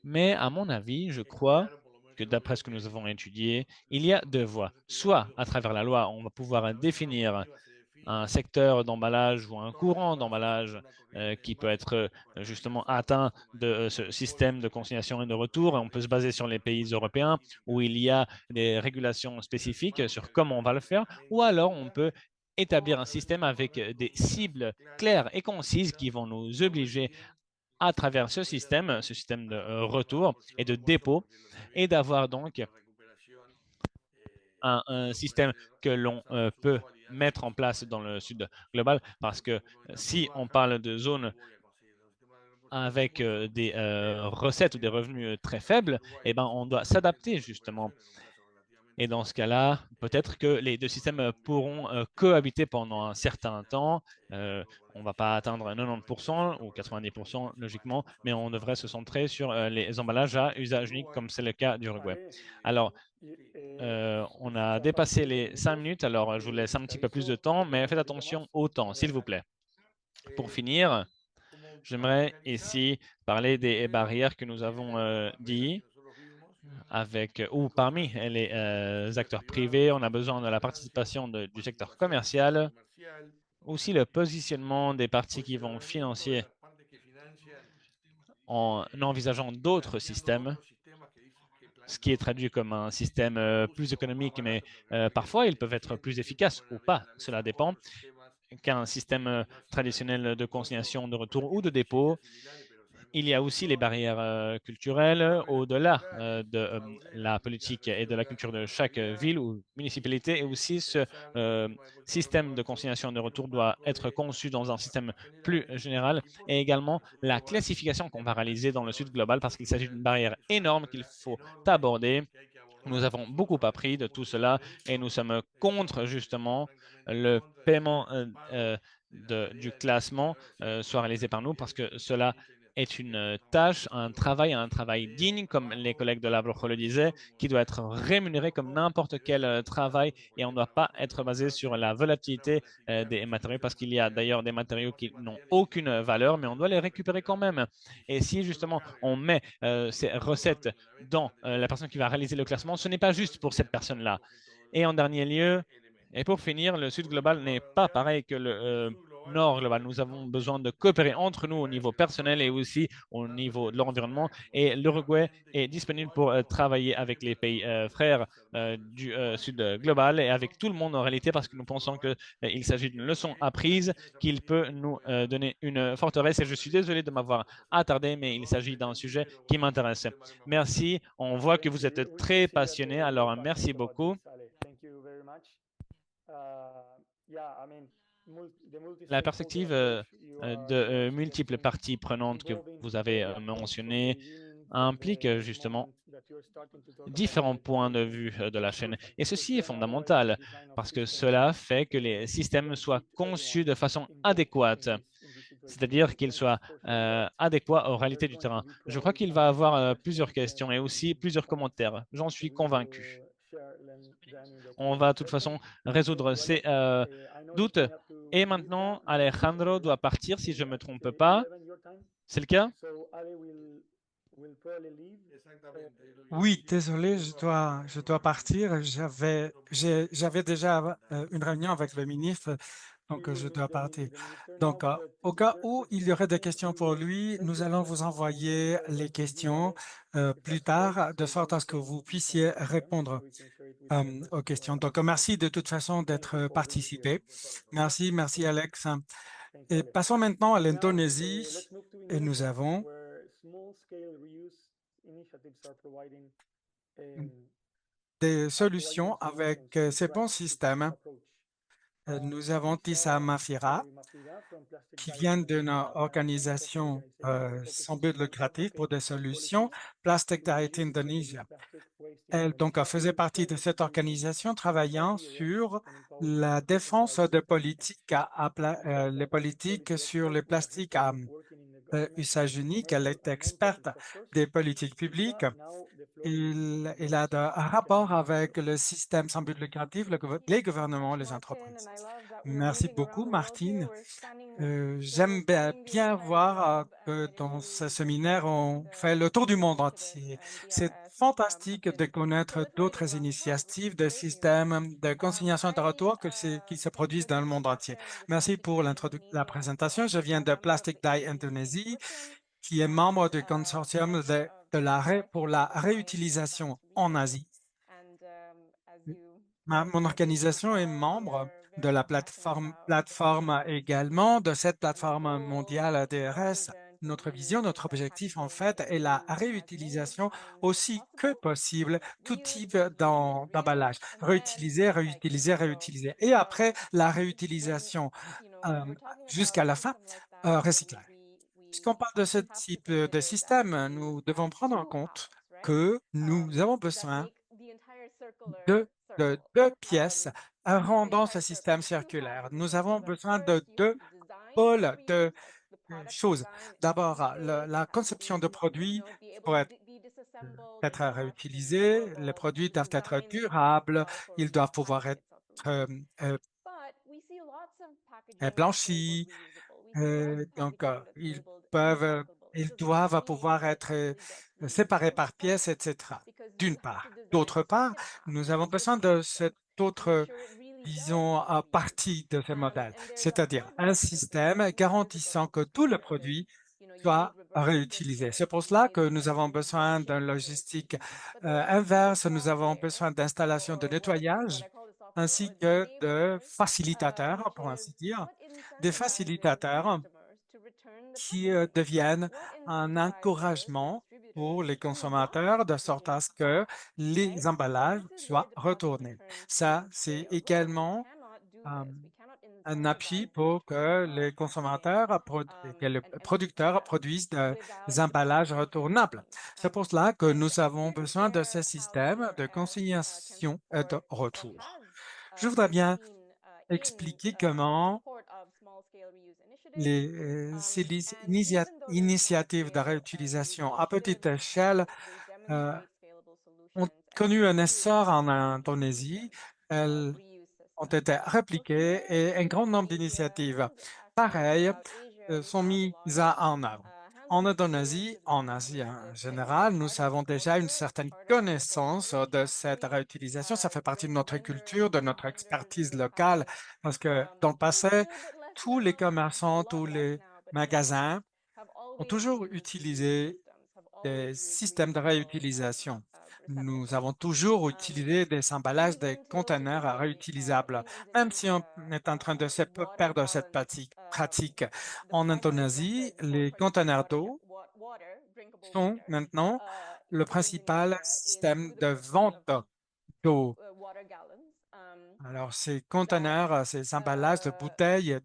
Mais à mon avis, je crois que d'après ce que nous avons étudié, il y a deux voies. Soit à travers la loi, on va pouvoir définir un secteur d'emballage ou un courant d'emballage qui peut être justement atteint de ce système de consignation et de retour. Et on peut se baser sur les pays européens où il y a des régulations spécifiques sur comment on va le faire, ou alors on peut établir un système avec des cibles claires et concises qui vont nous obliger à travers ce système de retour et de dépôt, et d'avoir donc un système que l'on peut mettre en place dans le sud global, parce que si on parle de zones avec des recettes ou des revenus très faibles, eh ben, on doit s'adapter justement. Et dans ce cas-là, peut-être que les deux systèmes pourront cohabiter pendant un certain temps. On ne va pas atteindre 90% ou 90% logiquement, mais on devrait se centrer sur les emballages à usage unique, comme c'est le cas d'Uruguay. Alors, on a dépassé les 5 minutes, alors je vous laisse un petit peu plus de temps, mais faites attention au temps, s'il vous plaît. Pour finir, j'aimerais ici parler des barrières que nous avons dit avec ou parmi les acteurs privés. On a besoin de la participation du secteur commercial, aussi le positionnement des parties qui vont financer en envisageant d'autres systèmes, ce qui est traduit comme un système plus économique, mais parfois ils peuvent être plus efficaces ou pas, cela dépend, qu'un système traditionnel de consignation, de retour ou de dépôt. Il y a aussi les barrières culturelles au-delà de la politique et de la culture de chaque ville ou municipalité. Et aussi, ce système de consignation de retour doit être conçu dans un système plus général et également la classification qu'on va réaliser dans le sud global parce qu'il s'agit d'une barrière énorme qu'il faut aborder. Nous avons beaucoup appris de tout cela et nous sommes contre justement le paiement du classement soit réalisé par nous parce que cela est une tâche, un travail digne, comme les collègues de la Brojo le disaient, qui doit être rémunéré comme n'importe quel travail et on ne doit pas être basé sur la volatilité des matériaux parce qu'il y a d'ailleurs des matériaux qui n'ont aucune valeur, mais on doit les récupérer quand même. Et si justement on met ces recettes dans la personne qui va réaliser le classement, ce n'est pas juste pour cette personne-là. Et en dernier lieu, et pour finir, le Sud global n'est pas pareil que le Nord global. Nous avons besoin de coopérer entre nous au niveau personnel et aussi au niveau de l'environnement. Et l'Uruguay est disponible pour travailler avec les pays frères du Sud global et avec tout le monde en réalité parce que nous pensons qu'il s'agit d'une leçon apprise qu'il peut nous donner une forteresse. Et je suis désolé de m'avoir attardé, mais il s'agit d'un sujet qui m'intéresse. Merci. On voit que vous êtes très passionné. Alors, merci beaucoup. La perspective de multiples parties prenantes que vous avez mentionnées implique justement différents points de vue de la chaîne. Et ceci est fondamental parce que cela fait que les systèmes soient conçus de façon adéquate, c'est-à-dire qu'ils soient adéquats aux réalités du terrain. Je crois qu'il va y avoir plusieurs questions et aussi plusieurs commentaires. J'en suis convaincu. On va de toute façon résoudre ces doutes. Et maintenant, Alejandro doit partir si je ne me trompe pas. C'est le cas? Oui, désolé, je dois partir. J'avais déjà une réunion avec le ministre, donc je dois partir. Donc, au cas où il y aurait des questions pour lui, nous allons vous envoyer les questions plus tard, de sorte à ce que vous puissiez répondre aux questions. Donc, merci de toute façon d'être participé. Merci, merci Alex. Et passons maintenant à l'Indonésie et nous avons des solutions avec ces bons systèmes. Nous avons Tissa Mafira qui vient d'une organisation sans but lucratif pour des solutions, Plastic Diet Indonesia. Elle donc faisait partie de cette organisation travaillant sur la défense de politiques, les politiques sur les plastiques à usage unique. Elle est experte des politiques publiques. Il a un rapport avec le système sans but lucratif, les gouvernements, les entreprises. Merci beaucoup, Martine. J'aime bien voir que dans ce séminaire, on fait le tour du monde entier. C'est fantastique de connaître d'autres initiatives de systèmes de consignation de retour qui se produisent dans le monde entier. Merci pour la présentation. Je viens de Plastic Dye Indonésie, qui est membre du consortium pour la réutilisation en Asie. Mon organisation est membre de la plateforme également, de cette plateforme mondiale ADRS. Notre vision, notre objectif, en fait, est la réutilisation aussi que possible, tout type d'emballage. Réutiliser, réutiliser, réutiliser. Et après la réutilisation euh, jusqu'à la fin, recyclage. Puisqu'on parle de ce type de système, nous devons prendre en compte que nous avons besoin de, deux pièces rendant ce système circulaire. Nous avons besoin de deux pôles de choses. D'abord, la conception de produits pour être réutilisés. Les produits doivent être durables. Ils doivent pouvoir être euh, euh, blanchis. Ils peuvent, ils doivent pouvoir être séparés par pièces, etc. D'une part. D'autre part, nous avons besoin de cette autre, disons, partie de ce modèle, c'est-à-dire un système garantissant que tout le produit soit réutilisé. C'est pour cela que nous avons besoin d'une logistique inverse, nous avons besoin d'installations de nettoyage ainsi que de facilitateurs, pour ainsi dire, des facilitateurs qui deviennent un encouragement pour les consommateurs de sorte à ce que les emballages soient retournés. Ça, c'est également euh, un appui pour que les consommateurs, que les producteurs produisent des emballages retournables. C'est pour cela que nous avons besoin de ce système de consignation et de retour. Je voudrais bien expliquer comment ces initiatives de réutilisation à petite échelle euh, ont connu un essor en Indonésie. Elles ont été répliquées et un grand nombre d'initiatives pareilles sont mises en œuvre. En Indonésie, en Asie en général, nous avons déjà une certaine connaissance de cette réutilisation. Ça fait partie de notre culture, de notre expertise locale, parce que dans le passé, tous les commerçants, tous les magasins ont toujours utilisé des systèmes de réutilisation. Nous avons toujours utilisé des emballages, des conteneurs réutilisables, même si on est en train de perdre cette pratique. En Indonésie, les conteneurs d'eau sont maintenant le principal système de vente d'eau. Alors, ces conteneurs, ces emballages de bouteilles,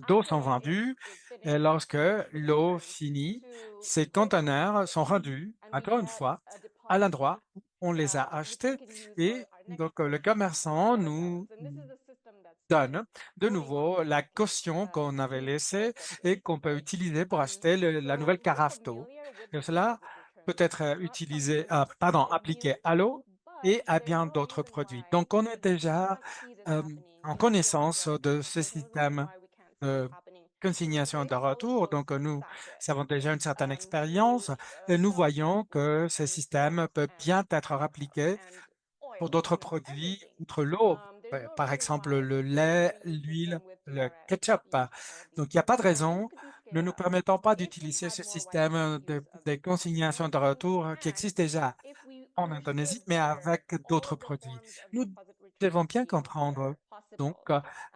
d'eau sont vendus et lorsque l'eau finit, ces conteneurs sont rendus, encore une fois, à l'endroit où on les a achetés et donc le commerçant nous donne de nouveau la caution qu'on avait laissée et qu'on peut utiliser pour acheter la nouvelle carafe d'eau. Et cela peut être appliqué à l'eau et à bien d'autres produits. Donc, on est déjà euh, en connaissance de ce système de consignation de retour. Donc, nous avons déjà une certaine expérience et nous voyons que ce système peut bien être appliqué pour d'autres produits outre l'eau, par exemple le lait, l'huile, le ketchup. Donc, il n'y a pas de raison ne nous permettant pas d'utiliser ce système de consignation de retour qui existe déjà en Indonésie, mais avec d'autres produits. Nous devons bien comprendre donc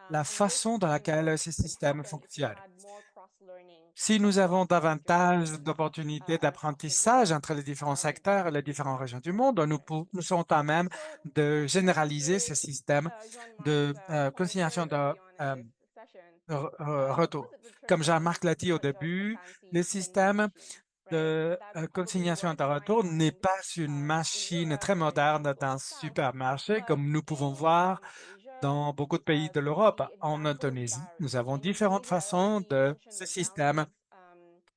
la façon dans laquelle ce système fonctionne. Si nous avons davantage d'opportunités d'apprentissage entre les différents secteurs et les différentes régions du monde, nous serons à même de généraliser ce système de consignation de retour. Comme Jean-Marc l'a dit au début, le système de consignation de retour n'est pas une machine très moderne d'un supermarché comme nous pouvons voir dans beaucoup de pays de l'Europe. En Indonésie, nous avons différentes façons de ce système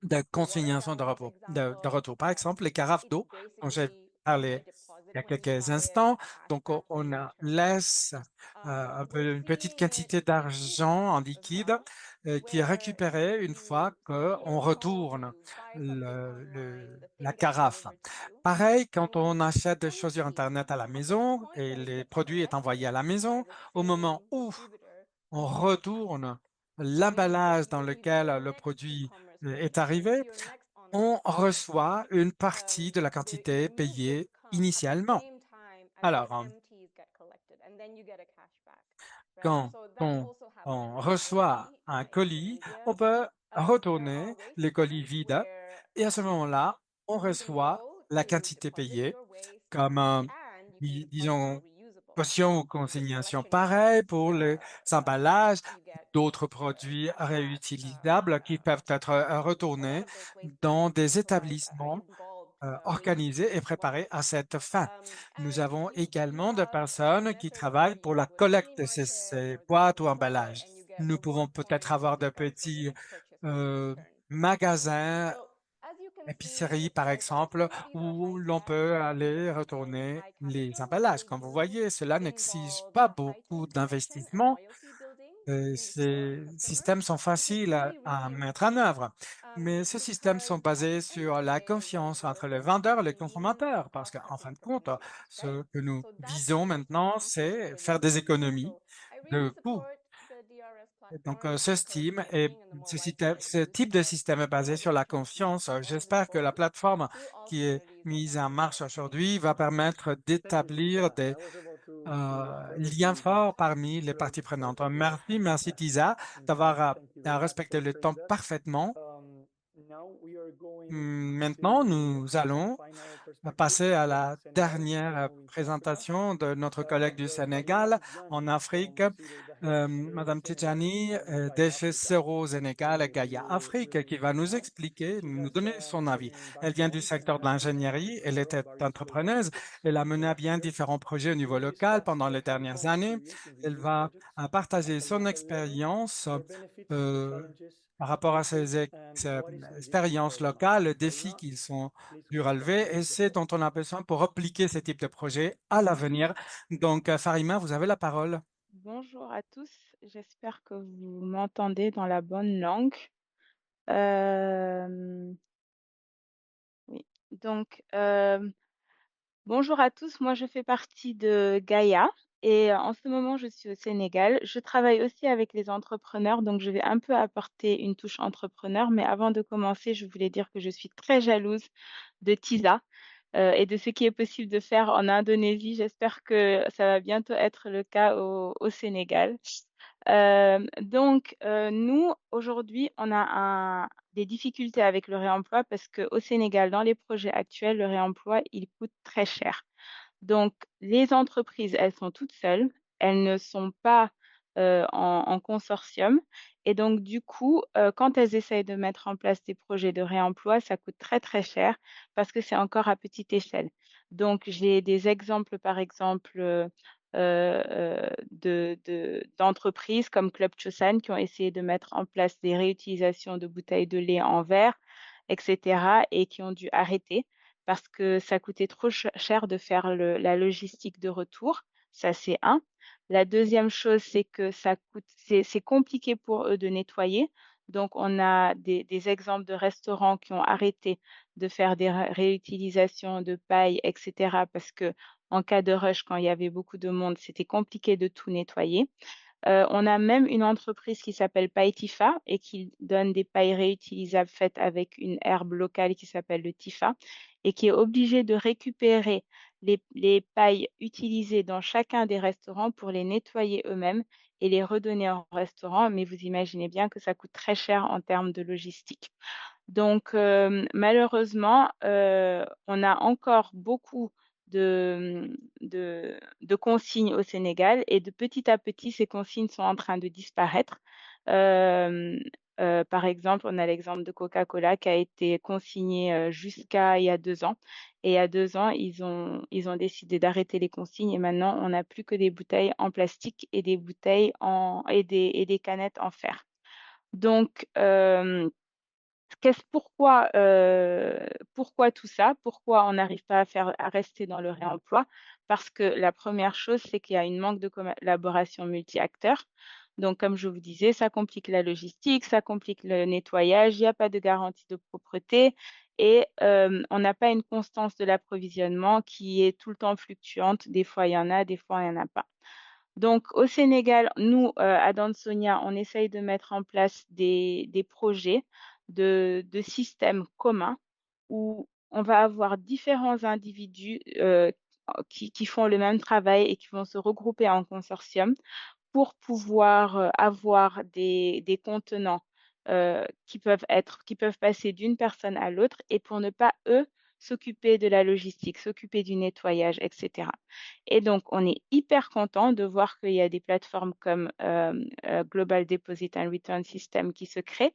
de consignation de retour. Par exemple, les carafes d'eau dont j'ai parlé il y a quelques instants. Donc, laisse une petite quantité d'argent en liquide qui est récupérée une fois qu'on retourne la carafe. Pareil, quand on achète des choses sur Internet à la maison et les produits est envoyé à la maison, au moment où on retourne l'emballage dans lequel le produit est arrivé, on reçoit une partie de la quantité payée initialement. Alors, quand on reçoit un colis, on peut retourner le colis vide et à ce moment-là, on reçoit la quantité payée comme, disons, caution ou consignation. Pareil pour les emballages, d'autres produits réutilisables qui peuvent être retournés dans des établissements organisés et préparés à cette fin. Nous avons également des personnes qui travaillent pour la collecte de ces boîtes ou emballages. Nous pouvons peut-être avoir de petits euh, magasins, épiceries par exemple, où l'on peut aller retourner les emballages. Comme vous voyez, cela n'exige pas beaucoup d'investissement. Ces systèmes sont faciles à mettre en œuvre, mais ces systèmes sont basés sur la confiance entre les vendeurs et les consommateurs, parce qu'en fin de compte, ce que nous visons maintenant, c'est faire des économies de coûts. Et donc, ce type de système est basé sur la confiance. J'espère que la plateforme qui est mise en marche aujourd'hui va permettre d'établir des lien fort parmi les parties prenantes. Merci, merci Tisa d'avoir respecté le temps parfaitement. Maintenant, nous allons passer à la dernière présentation de notre collègue du Sénégal en Afrique, Madame Tidjani Deschesero Sénégal Gaïa Afrique, qui va nous expliquer, nous donner son avis. Elle vient du secteur de l'ingénierie, elle était entrepreneuse, elle a mené à bien différents projets au niveau local pendant les dernières années. Elle va partager son expérience euh, par rapport à expériences locales, les défis qu'ils sont dû relever et c'est dont on a besoin pour repliquer ce type de projet à l'avenir. Donc, Farima, vous avez la parole. Bonjour à tous, j'espère que vous m'entendez dans la bonne langue. Euh, oui. Donc, bonjour à tous, moi je fais partie de Gaïa et en ce moment je suis au Sénégal. Je travaille aussi avec les entrepreneurs, donc je vais un peu apporter une touche entrepreneur, mais avant de commencer, je voulais dire que je suis très jalouse de Tisa et de ce qui est possible de faire en Indonésie. J'espère que ça va bientôt être le cas au Sénégal. Nous, aujourd'hui, on a des difficultés avec le réemploi parce qu'au Sénégal, dans les projets actuels, le réemploi, il coûte très cher. Donc, les entreprises, elles sont toutes seules. elles ne sont pas en consortium. Et donc, du coup, quand elles essayent de mettre en place des projets de réemploi, ça coûte très, très cher parce que c'est encore à petite échelle. Donc, j'ai des exemples, par exemple, d'entreprises comme Club Chosan qui ont essayé de mettre en place des réutilisations de bouteilles de lait en verre, etc., et qui ont dû arrêter parce que ça coûtait trop cher de faire la logistique de retour. Ça, c'est un. La deuxième chose, c'est que c'est compliqué pour eux de nettoyer. Donc, on a des exemples de restaurants qui ont arrêté de faire des réutilisations de paille, etc., parce que en cas de rush, quand il y avait beaucoup de monde, c'était compliqué de tout nettoyer. On a même une entreprise qui s'appelle Paille Tifa et qui donne des pailles réutilisables faites avec une herbe locale qui s'appelle le Tifa et qui est obligée de récupérer les pailles utilisées dans chacun des restaurants pour les nettoyer eux-mêmes et les redonner au restaurant. Mais vous imaginez bien que ça coûte très cher en termes de logistique. Donc, malheureusement, on a encore beaucoup de consignes au Sénégal et de petit à petit, ces consignes sont en train de disparaître. Euh, Par exemple, on a l'exemple de Coca-Cola qui a été consigné jusqu'à il y a 2 ans. Et il y a 2 ans, ils ont décidé d'arrêter les consignes et maintenant, on n'a plus que des bouteilles en plastique et des bouteilles et des canettes en fer. Donc, pourquoi tout ça? Pourquoi on n'arrive pas à rester dans le réemploi? Parce que la première chose, c'est qu'il y a une manque de collaboration multi-acteurs. Donc, comme je vous disais, ça complique la logistique, ça complique le nettoyage, il n'y a pas de garantie de propreté et on n'a pas une constance de l'approvisionnement qui est tout le temps fluctuante. Des fois, il y en a, des fois, il n'y en a pas. Donc, au Sénégal, nous, à Dansonia, on essaye de mettre en place des projets de systèmes communs où on va avoir différents individus qui font le même travail et qui vont se regrouper en consortium pour pouvoir avoir des contenants qui peuvent passer d'une personne à l'autre et pour ne pas, eux, s'occuper de la logistique, s'occuper du nettoyage, etc. Et donc, on est hyper content de voir qu'il y a des plateformes comme Global Deposit and Return System qui se créent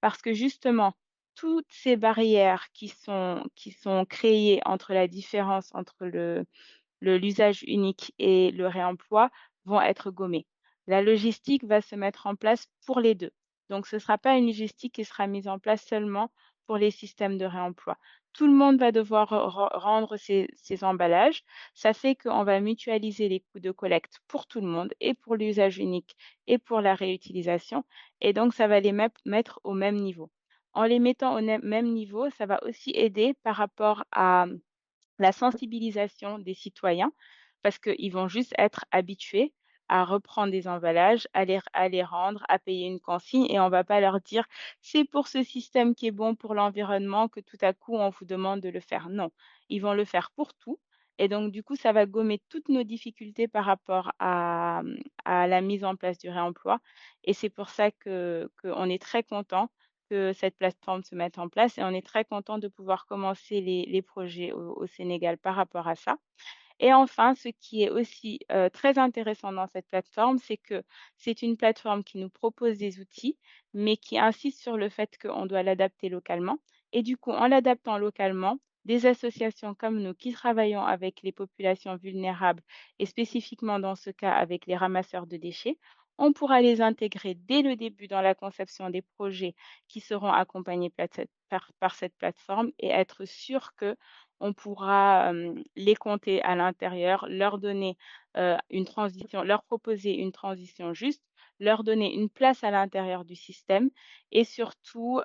parce que justement, toutes ces barrières qui sont créées entre la différence entre l'usage unique et le réemploi vont être gommées. La logistique va se mettre en place pour les deux. Donc, ce ne sera pas une logistique qui sera mise en place seulement pour les systèmes de réemploi. Tout le monde va devoir rendre ses emballages. Ça fait qu'on va mutualiser les coûts de collecte pour tout le monde et pour l'usage unique et pour la réutilisation. Et donc, ça va les mettre au même niveau. En les mettant au même niveau, ça va aussi aider par rapport à la sensibilisation des citoyens parce qu'ils vont juste être habitués à reprendre des emballages, à les rendre, à payer une consigne et on ne va pas leur dire c'est pour ce système qui est bon pour l'environnement que tout à coup on vous demande de le faire. Non, ils vont le faire pour tout. Et donc, du coup, ça va gommer toutes nos difficultés par rapport à la mise en place du réemploi. Et c'est pour ça qu'on est très content que cette plateforme se mette en place et on est très content de pouvoir commencer les projets au Sénégal par rapport à ça. Et enfin, ce qui est aussi très intéressant dans cette plateforme, c'est que c'est une plateforme qui nous propose des outils, mais qui insiste sur le fait qu'on doit l'adapter localement. Et du coup, en l'adaptant localement, des associations comme nous qui travaillons avec les populations vulnérables et spécifiquement dans ce cas avec les ramasseurs de déchets, on pourra les intégrer dès le début dans la conception des projets qui seront accompagnés par cette plateforme et être sûr que on pourra les compter à l'intérieur, leur donner une transition, leur proposer une transition juste, leur donner une place à l'intérieur du système et surtout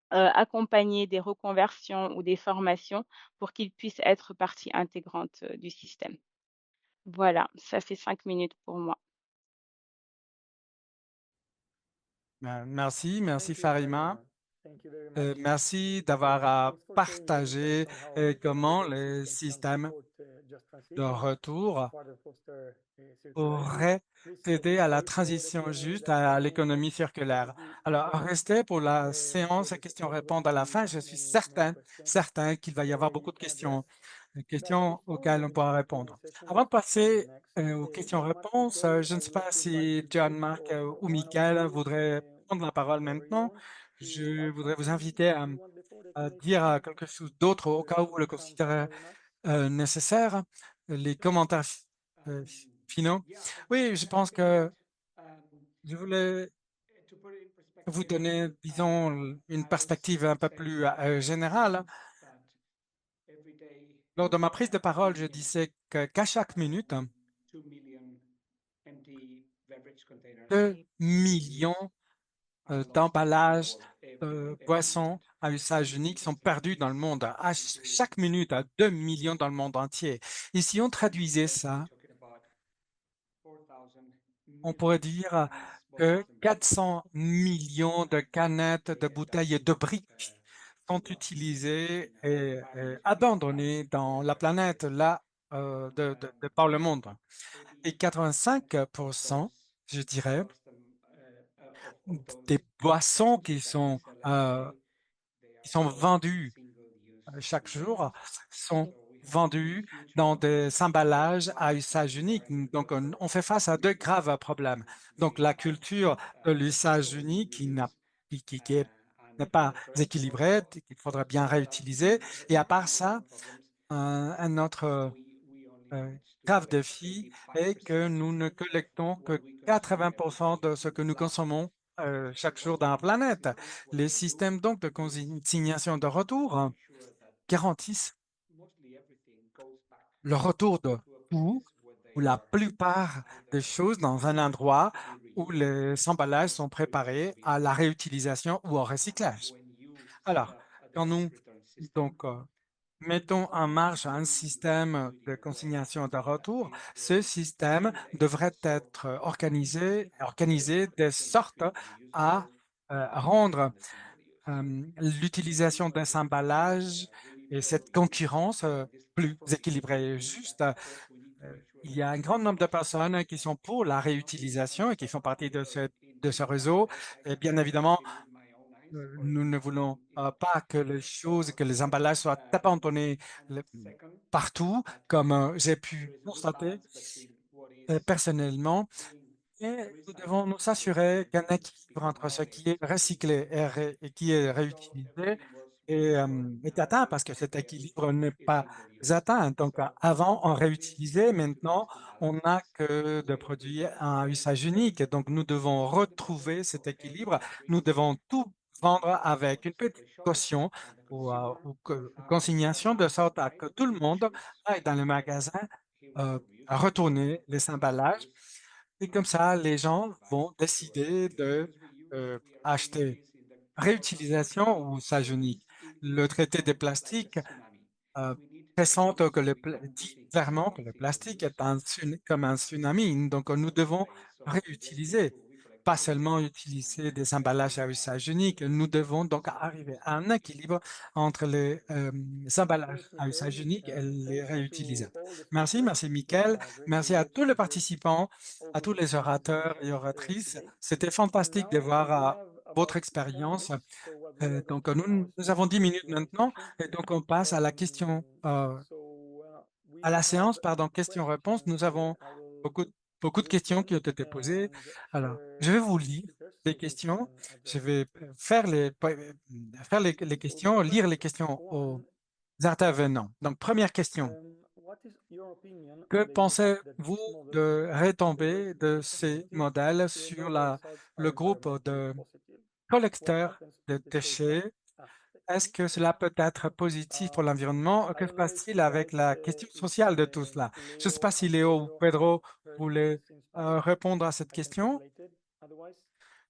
accompagner des reconversions ou des formations pour qu'ils puissent être partie intégrante du système. Voilà, ça fait 5 minutes pour moi. Merci, merci Farima. Merci d'avoir partagé comment le système de retour aurait aider à la transition juste à l'économie circulaire. Alors, restez pour la séance questions-réponses à la fin. Je suis certain qu'il va y avoir beaucoup de questions, des questions auxquelles on pourra répondre. Avant de passer aux questions-réponses, je ne sais pas si John, Marc ou Michael voudraient prendre la parole maintenant. Je voudrais vous inviter à dire quelque chose d'autre au cas où vous le considérez nécessaire. Les commentaires euh, finaux. Oui, je pense que je voulais vous donner, disons, une perspective un peu plus générale. Lors de ma prise de parole, je disais qu'à chaque minute, 2 millions d'emballages de boissons à usage unique sont perdus dans le monde. À chaque minute, à 2 millions dans le monde entier. Et si on traduisait ça, on pourrait dire que 400 millions de canettes, de bouteilles et de briques sont utilisées et abandonnées dans la planète, là, de par le monde. Et 85%, je dirais, des boissons qui sont vendues chaque jour sont vendues dans des emballages à usage unique. Donc, on fait face à 2 graves problèmes. Donc, la culture de l'usage unique qui n'est pas équilibrée, qu'il faudrait bien réutiliser. Et à part ça, un autre grave défi est que nous ne collectons que 80% de ce que nous consommons chaque jour dans la planète. Les systèmes donc de consignation de retour garantissent le retour de tout ou la plupart des choses dans un endroit où les emballages sont préparés à la réutilisation ou au recyclage. Alors, quand nous donc mettons en marche un système de consignation de retour, ce système devrait être organisé de sorte à rendre l'utilisation des emballages et cette concurrence plus équilibrée et juste. Il y a un grand nombre de personnes qui sont pour la réutilisation et qui font partie de ce réseau. Et bien évidemment, nous ne voulons pas que les choses, que les emballages soient abandonnés partout, comme j'ai pu constater personnellement. Et nous devons nous assurer qu'un équilibre entre ce qui est recyclé et qui est réutilisé est atteint parce que cet équilibre n'est pas atteint. Donc, avant, on réutilisait, maintenant, on n'a que de produits à usage unique. Donc, nous devons retrouver cet équilibre. Nous devons tout vendre avec une petite caution ou consignation de sorte à que tout le monde aille dans le magasin à retourner les emballages et comme ça, les gens vont décider de acheter réutilisation ou usage unique. Le traité des plastiques euh, pressent dit clairement que le plastique est comme un tsunami. Donc, nous devons réutiliser, pas seulement utiliser des emballages à usage unique. Nous devons donc arriver à un équilibre entre les emballages à usage unique et les réutilisables. Merci Michael. Merci à tous les participants, à tous les orateurs et oratrices. C'était fantastique de voir votre expérience. Donc, nous avons 10 minutes maintenant et donc on passe à la à la séance, pardon, questions-réponses. Nous avons beaucoup, beaucoup de questions qui ont été posées. Alors, je vais vous lire les questions. Je vais faire les questions, lire les questions aux intervenants. Donc, première question. Que pensez-vous de retomber de ces modèles sur le groupe de collecteurs de déchets? Est-ce que cela peut être positif pour l'environnement? Que se passe-t-il avec la question sociale de tout cela? Je ne sais pas si Léo ou Pedro voulaient répondre à cette question.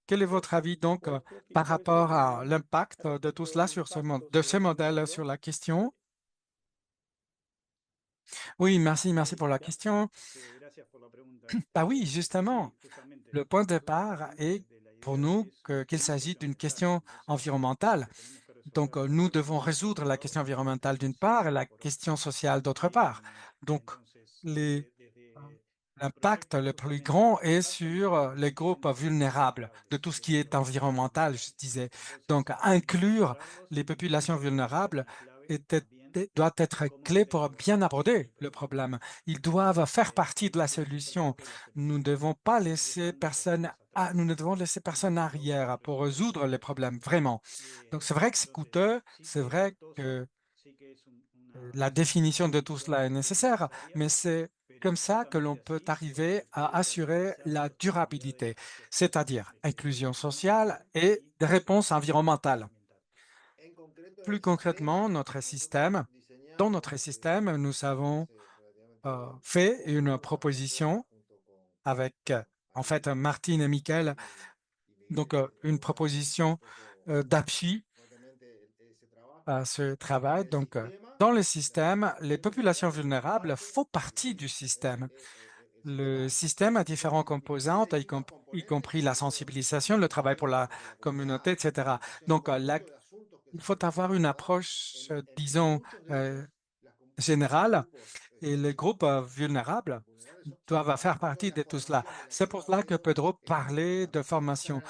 Quel est votre avis donc par rapport à l'impact de tout cela sur de ces modèles sur la question? Oui, merci pour la question. Bah oui, justement, le point de départ est pour nous qu'il s'agit d'une question environnementale. Donc, nous devons résoudre la question environnementale d'une part et la question sociale d'autre part. Donc, les l'impact le plus grand est sur les groupes vulnérables de tout ce qui est environnemental, je disais. Donc, inclure les populations vulnérables doit être clé pour bien aborder le problème. Ils doivent faire partie de la solution. Nous ne devons pas laisser personne nous ne devons laisser personne arrière pour résoudre les problèmes, vraiment. Donc, c'est vrai que c'est coûteux, c'est vrai que la définition de tout cela est nécessaire, mais c'est comme ça que l'on peut arriver à assurer la durabilité, c'est-à-dire inclusion sociale et des réponses environnementales. Plus concrètement, dans notre système, nous avons fait une proposition avec, en fait, Martine et Michael, donc une proposition d'appui à ce travail. Donc, dans le système, les populations vulnérables font partie du système. Le système a différentes composantes, y compris la sensibilisation, le travail pour la communauté, etc. Donc, il faut avoir une approche, disons, générale et les groupes vulnérables doivent faire partie de tout cela. C'est pour cela que Pedro parlait de formation.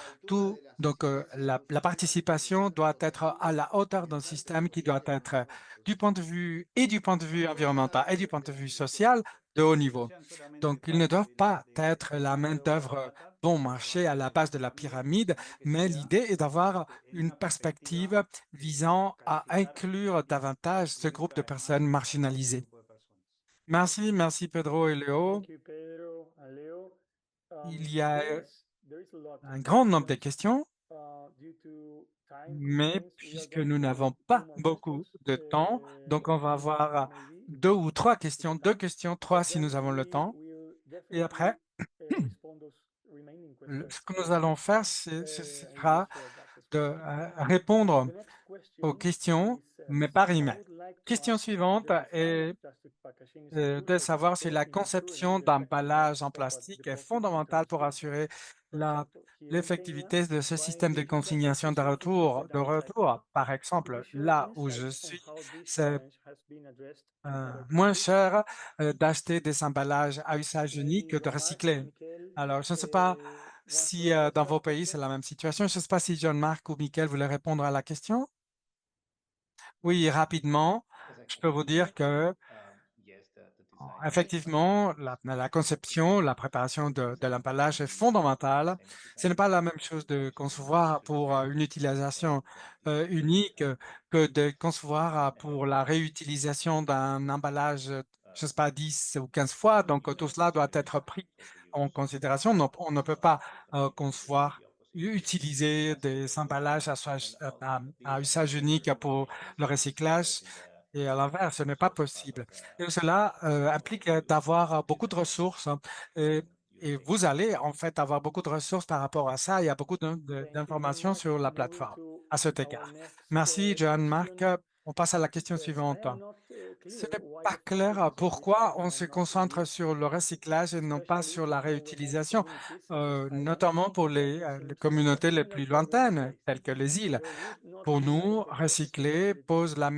Donc, la participation doit être à la hauteur d'un système qui doit être du point de vue et du point de vue environnemental et du point de vue social de haut niveau. Donc, ils ne doivent pas être la main-d'œuvre bon marché à la base de la pyramide, mais l'idée est d'avoir une perspective visant à inclure davantage ce groupe de personnes marginalisées. Merci, merci Pedro et Léo. Il y a un grand nombre de questions, mais puisque nous n'avons pas beaucoup de temps, donc on va avoir deux ou trois questions, deux questions, trois si nous avons le temps. Et après, ce que nous allons faire, ce sera de répondre aux questions, mais par email. Question suivante est de savoir si la conception d'emballage en plastique est fondamentale pour assurer l'effectivité de ce système de consignation de retour. Par exemple, là où je suis, c'est moins cher d'acheter des emballages à usage unique que de recycler. Alors, je ne sais pas si dans vos pays, c'est la même situation. Je ne sais pas si John-Marc ou Michael voulaient répondre à la question. Oui, rapidement, je peux vous dire que effectivement, la conception, la préparation de l'emballage est fondamentale. Ce n'est pas la même chose de concevoir pour une utilisation unique que de concevoir pour la réutilisation d'un emballage, je ne sais pas, 10 ou 15 fois. Donc, tout cela doit être pris en considération. On ne peut pas concevoir, utiliser des emballages à usage unique pour le recyclage. Et à l'inverse, ce n'est pas possible. Et cela implique d'avoir beaucoup de ressources, hein. Et, et vous allez en fait avoir beaucoup de ressources par rapport à ça. Il y a beaucoup d'informations sur la plateforme à cet égard. Merci, John-Marc. On passe à la question suivante. Ce n'est pas clair pourquoi on se concentre sur le recyclage et non pas sur la réutilisation, notamment pour les communautés les plus lointaines, telles que les îles. Pour nous, recycler pose le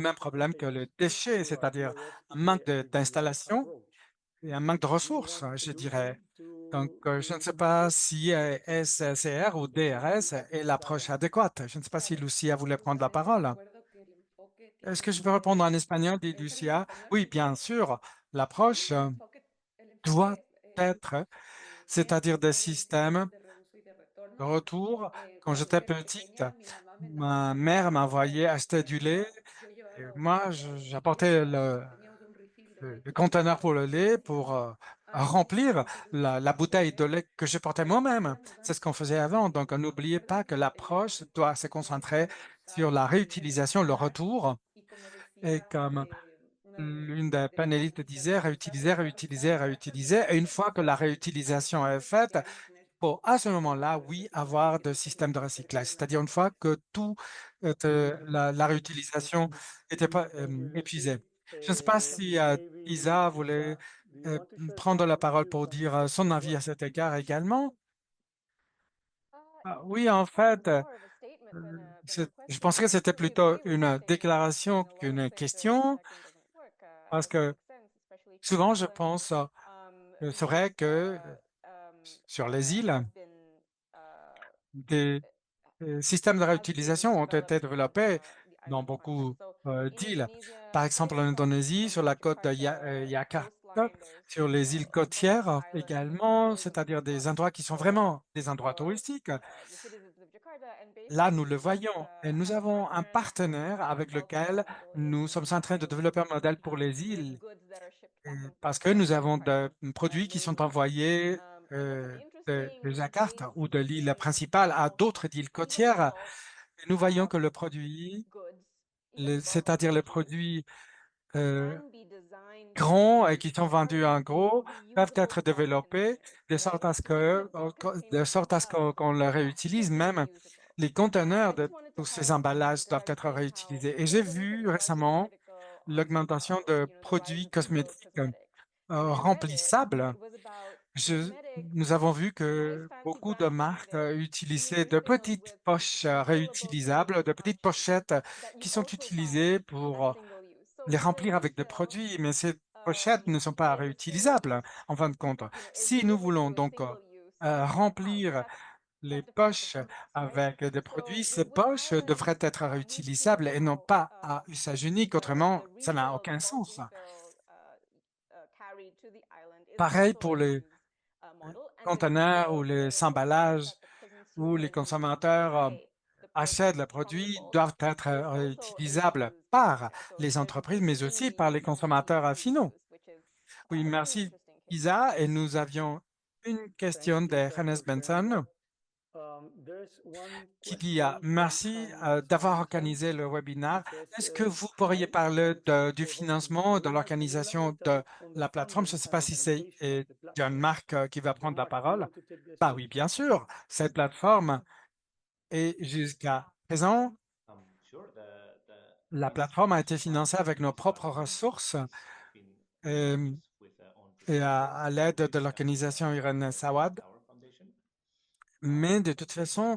même problème que le déchet, c'est-à-dire un manque d'installation et un manque de ressources, je dirais. Donc, je ne sais pas si SCR ou DRS est l'approche adéquate. Je ne sais pas si Lucia voulait prendre la parole. Est-ce que je peux répondre en espagnol, dit Lucia? Oui, bien sûr. L'approche doit être, c'est-à-dire des systèmes de retour. Quand j'étais petite, ma mère m'envoyait acheter du lait. Et moi, j'apportais le conteneur pour le lait pour remplir la bouteille de lait que je portais moi-même. C'est ce qu'on faisait avant. Donc, n'oubliez pas que l'approche doit se concentrer sur la réutilisation, le retour. Et comme l'une des panélistes disait, réutiliser, réutiliser, réutiliser. Et une fois que la réutilisation est faite, pour à ce moment-là, oui, avoir de systèmes de recyclage. C'est-à-dire une fois que tout, la réutilisation était pas épuisée. Je ne sais pas si Isa voulait euh, prendre la parole pour dire son avis à cet égard également. Oui, en fait, je penserais que c'était plutôt une déclaration qu'une question, parce que souvent, je pense serait que sur les îles, des systèmes de réutilisation ont été développés dans beaucoup d'îles. Par exemple, en Indonésie, sur la côte de Jakarta, sur les îles côtières également, c'est-à-dire des endroits qui sont vraiment des endroits touristiques. Là, nous le voyons et nous avons un partenaire avec lequel nous sommes en train de développer un modèle pour les îles parce que nous avons des produits qui sont envoyés de Jakarta ou de l'île principale à d'autres îles côtières. Et nous voyons que le produit, c'est-à-dire les produits euh, grands et qui sont vendus en gros, peuvent être développés de sorte à ce qu'on les réutilise. Même les conteneurs de tous ces emballages doivent être réutilisés. Et j'ai vu récemment l'augmentation de produits cosmétiques remplissables. Nous avons vu que beaucoup de marques utilisaient de petites poches réutilisables, de petites pochettes qui sont utilisées pour les remplir avec des produits, mais ces pochettes ne sont pas réutilisables en fin de compte. Si nous voulons donc remplir les poches avec des produits, ces poches devraient être réutilisables et non pas à usage unique. Autrement, ça n'a aucun sens. Pareil pour les conteneurs ou les emballages où les consommateurs achètent le produit doivent être réutilisables par les entreprises, mais aussi par les consommateurs finaux. Oui, merci, Isa. Et nous avions une question de Hannes Benson qui dit merci d'avoir organisé le webinaire. Est-ce que vous pourriez parler du financement, de l'organisation de la plateforme? Je ne sais pas si c'est John Mark qui va prendre la parole. Bah oui, bien sûr. Cette plateforme est jusqu'à présent, la plateforme a été financée avec nos propres ressources euh, et à l'aide de l'organisation Irene Sawad. Mais de toute façon,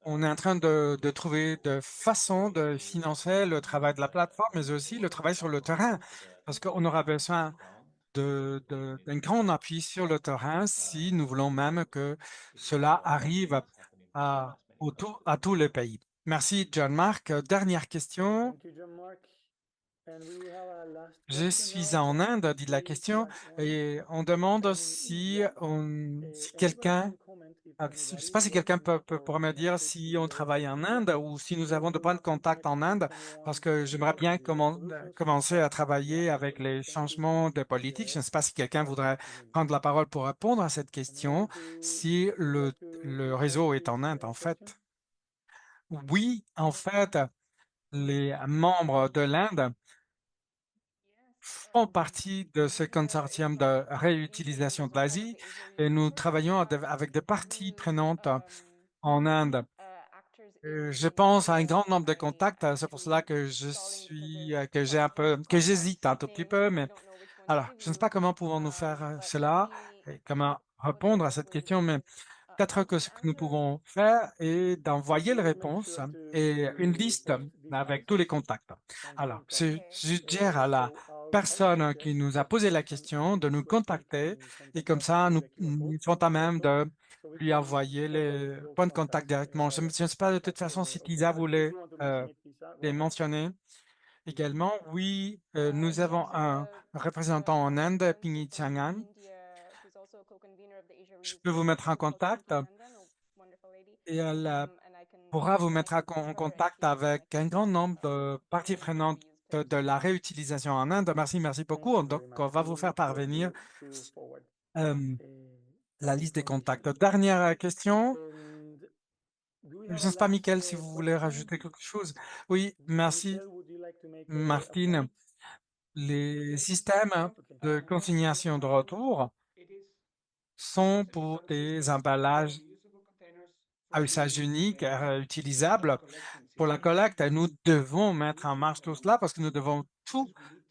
on est en train de trouver de façons de financer le travail de la plateforme, mais aussi le travail sur le terrain, parce qu'on aura besoin d'un grand appui sur le terrain si nous voulons même que cela arrive à tous les pays. Merci, John Mark. Dernière question. Je suis en Inde, dit la question, et on demande si quelqu'un, je ne sais pas si quelqu'un pourrait me dire si on travaille en Inde ou si nous avons de points de contact en Inde, parce que j'aimerais bien commencer à travailler avec les changements de politique. Je ne sais pas si quelqu'un voudrait prendre la parole pour répondre à cette question, si le réseau est en Inde, en fait. Oui, en fait, les membres de l'Inde font partie de ce consortium de réutilisation de l'Asie et nous travaillons avec des parties prenantes en Inde. Je pense à un grand nombre de contacts, c'est pour cela que que j'ai un peu, que j'hésite un tout petit peu, mais alors, je ne sais pas comment pouvons-nous faire cela et comment répondre à cette question, mais peut-être que ce que nous pouvons faire est d'envoyer les réponses et une liste avec tous les contacts. Alors, je suggère à la personne qui nous a posé la question de nous contacter et comme ça, nous sommes à même de lui envoyer les points de contact directement. Je ne sais pas de toute façon si Lisa voulait les mentionner. Également, oui, nous avons un représentant en Inde, Pingi Changan. Je peux vous mettre en contact et elle pourra vous mettre en contact avec un grand nombre de parties prenantes de la réutilisation en Inde. Merci, merci beaucoup. Donc, on va vous faire parvenir euh, la liste des contacts. Dernière question. Je ne sais pas, Michael, si vous voulez rajouter quelque chose. Oui, merci, Martine. Les systèmes de consignation de retour sont pour des emballages à usage unique, réutilisables. Pour la collecte, nous devons mettre en marche tout cela parce que nous devons tout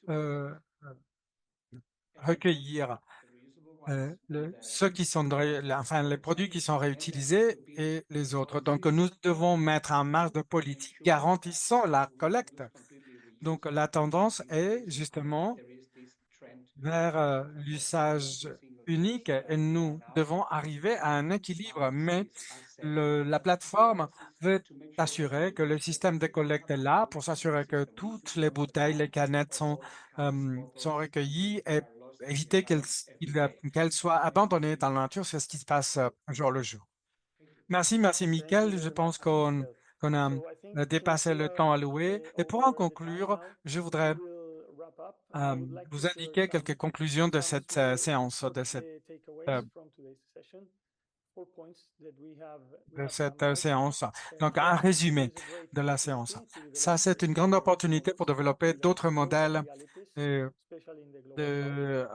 euh, recueillir, ceux qui sont, enfin, les produits qui sont réutilisés et les autres. Donc, nous devons mettre en marche de politiques garantissant la collecte. Donc, la tendance est justement vers l'usage unique et nous devons arriver à un équilibre, mais la plateforme veut s'assurer que le système de collecte est là pour s'assurer que toutes les bouteilles, les canettes sont recueillies et éviter qu'elles soient abandonnées dans la nature. C'est ce qui se passe jour le jour. Merci, Michael. Je pense qu'on a dépassé le temps alloué. Et pour en conclure, je voudrais vous indiquer quelques conclusions de cette séance, euh, séance. Donc, un résumé de la séance. Ça, c'est une grande opportunité pour développer d'autres modèles euh, de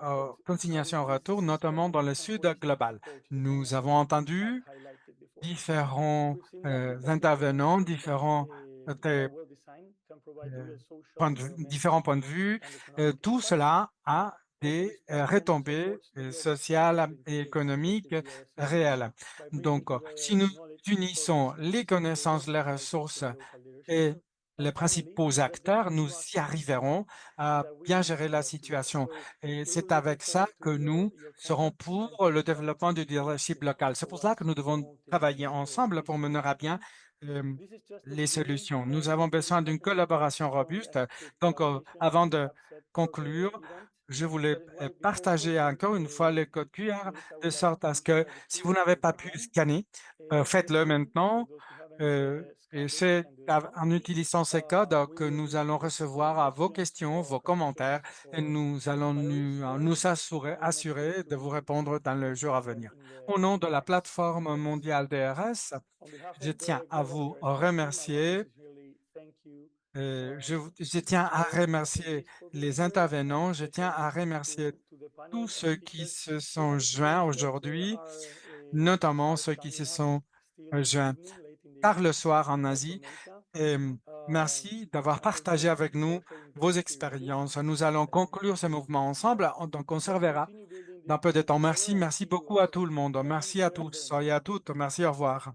consignation en retour, notamment dans le sud global. Nous avons entendu différents intervenants, différents points de vue. Tout cela a des retombées sociales et économiques réelles. Donc, si nous unissons les connaissances, les ressources et les principaux acteurs, nous y arriverons à bien gérer la situation. Et c'est avec ça que nous serons pour le développement du leadership local. C'est pour cela que nous devons travailler ensemble pour mener à bien euh, les solutions. Nous avons besoin d'une collaboration robuste. Donc, avant de conclure, je voulais partager encore une fois le code QR de sorte à ce que si vous n'avez pas pu scanner, faites-le maintenant. Et c'est en utilisant ces codes que nous allons recevoir vos questions, vos commentaires, et nous allons nous assurer de vous répondre dans le jour à venir. Au nom de la plateforme mondiale DRS, je tiens à vous remercier. Je tiens à remercier les intervenants. Je tiens à remercier tous ceux qui se sont joints aujourd'hui, notamment ceux qui se sont joints tard le soir en Asie. Et merci d'avoir partagé avec nous vos expériences. Nous allons conclure ce mouvement ensemble, donc on se reverra dans peu de temps. Merci beaucoup à tout le monde. Merci à tous et à toutes. Merci, au revoir.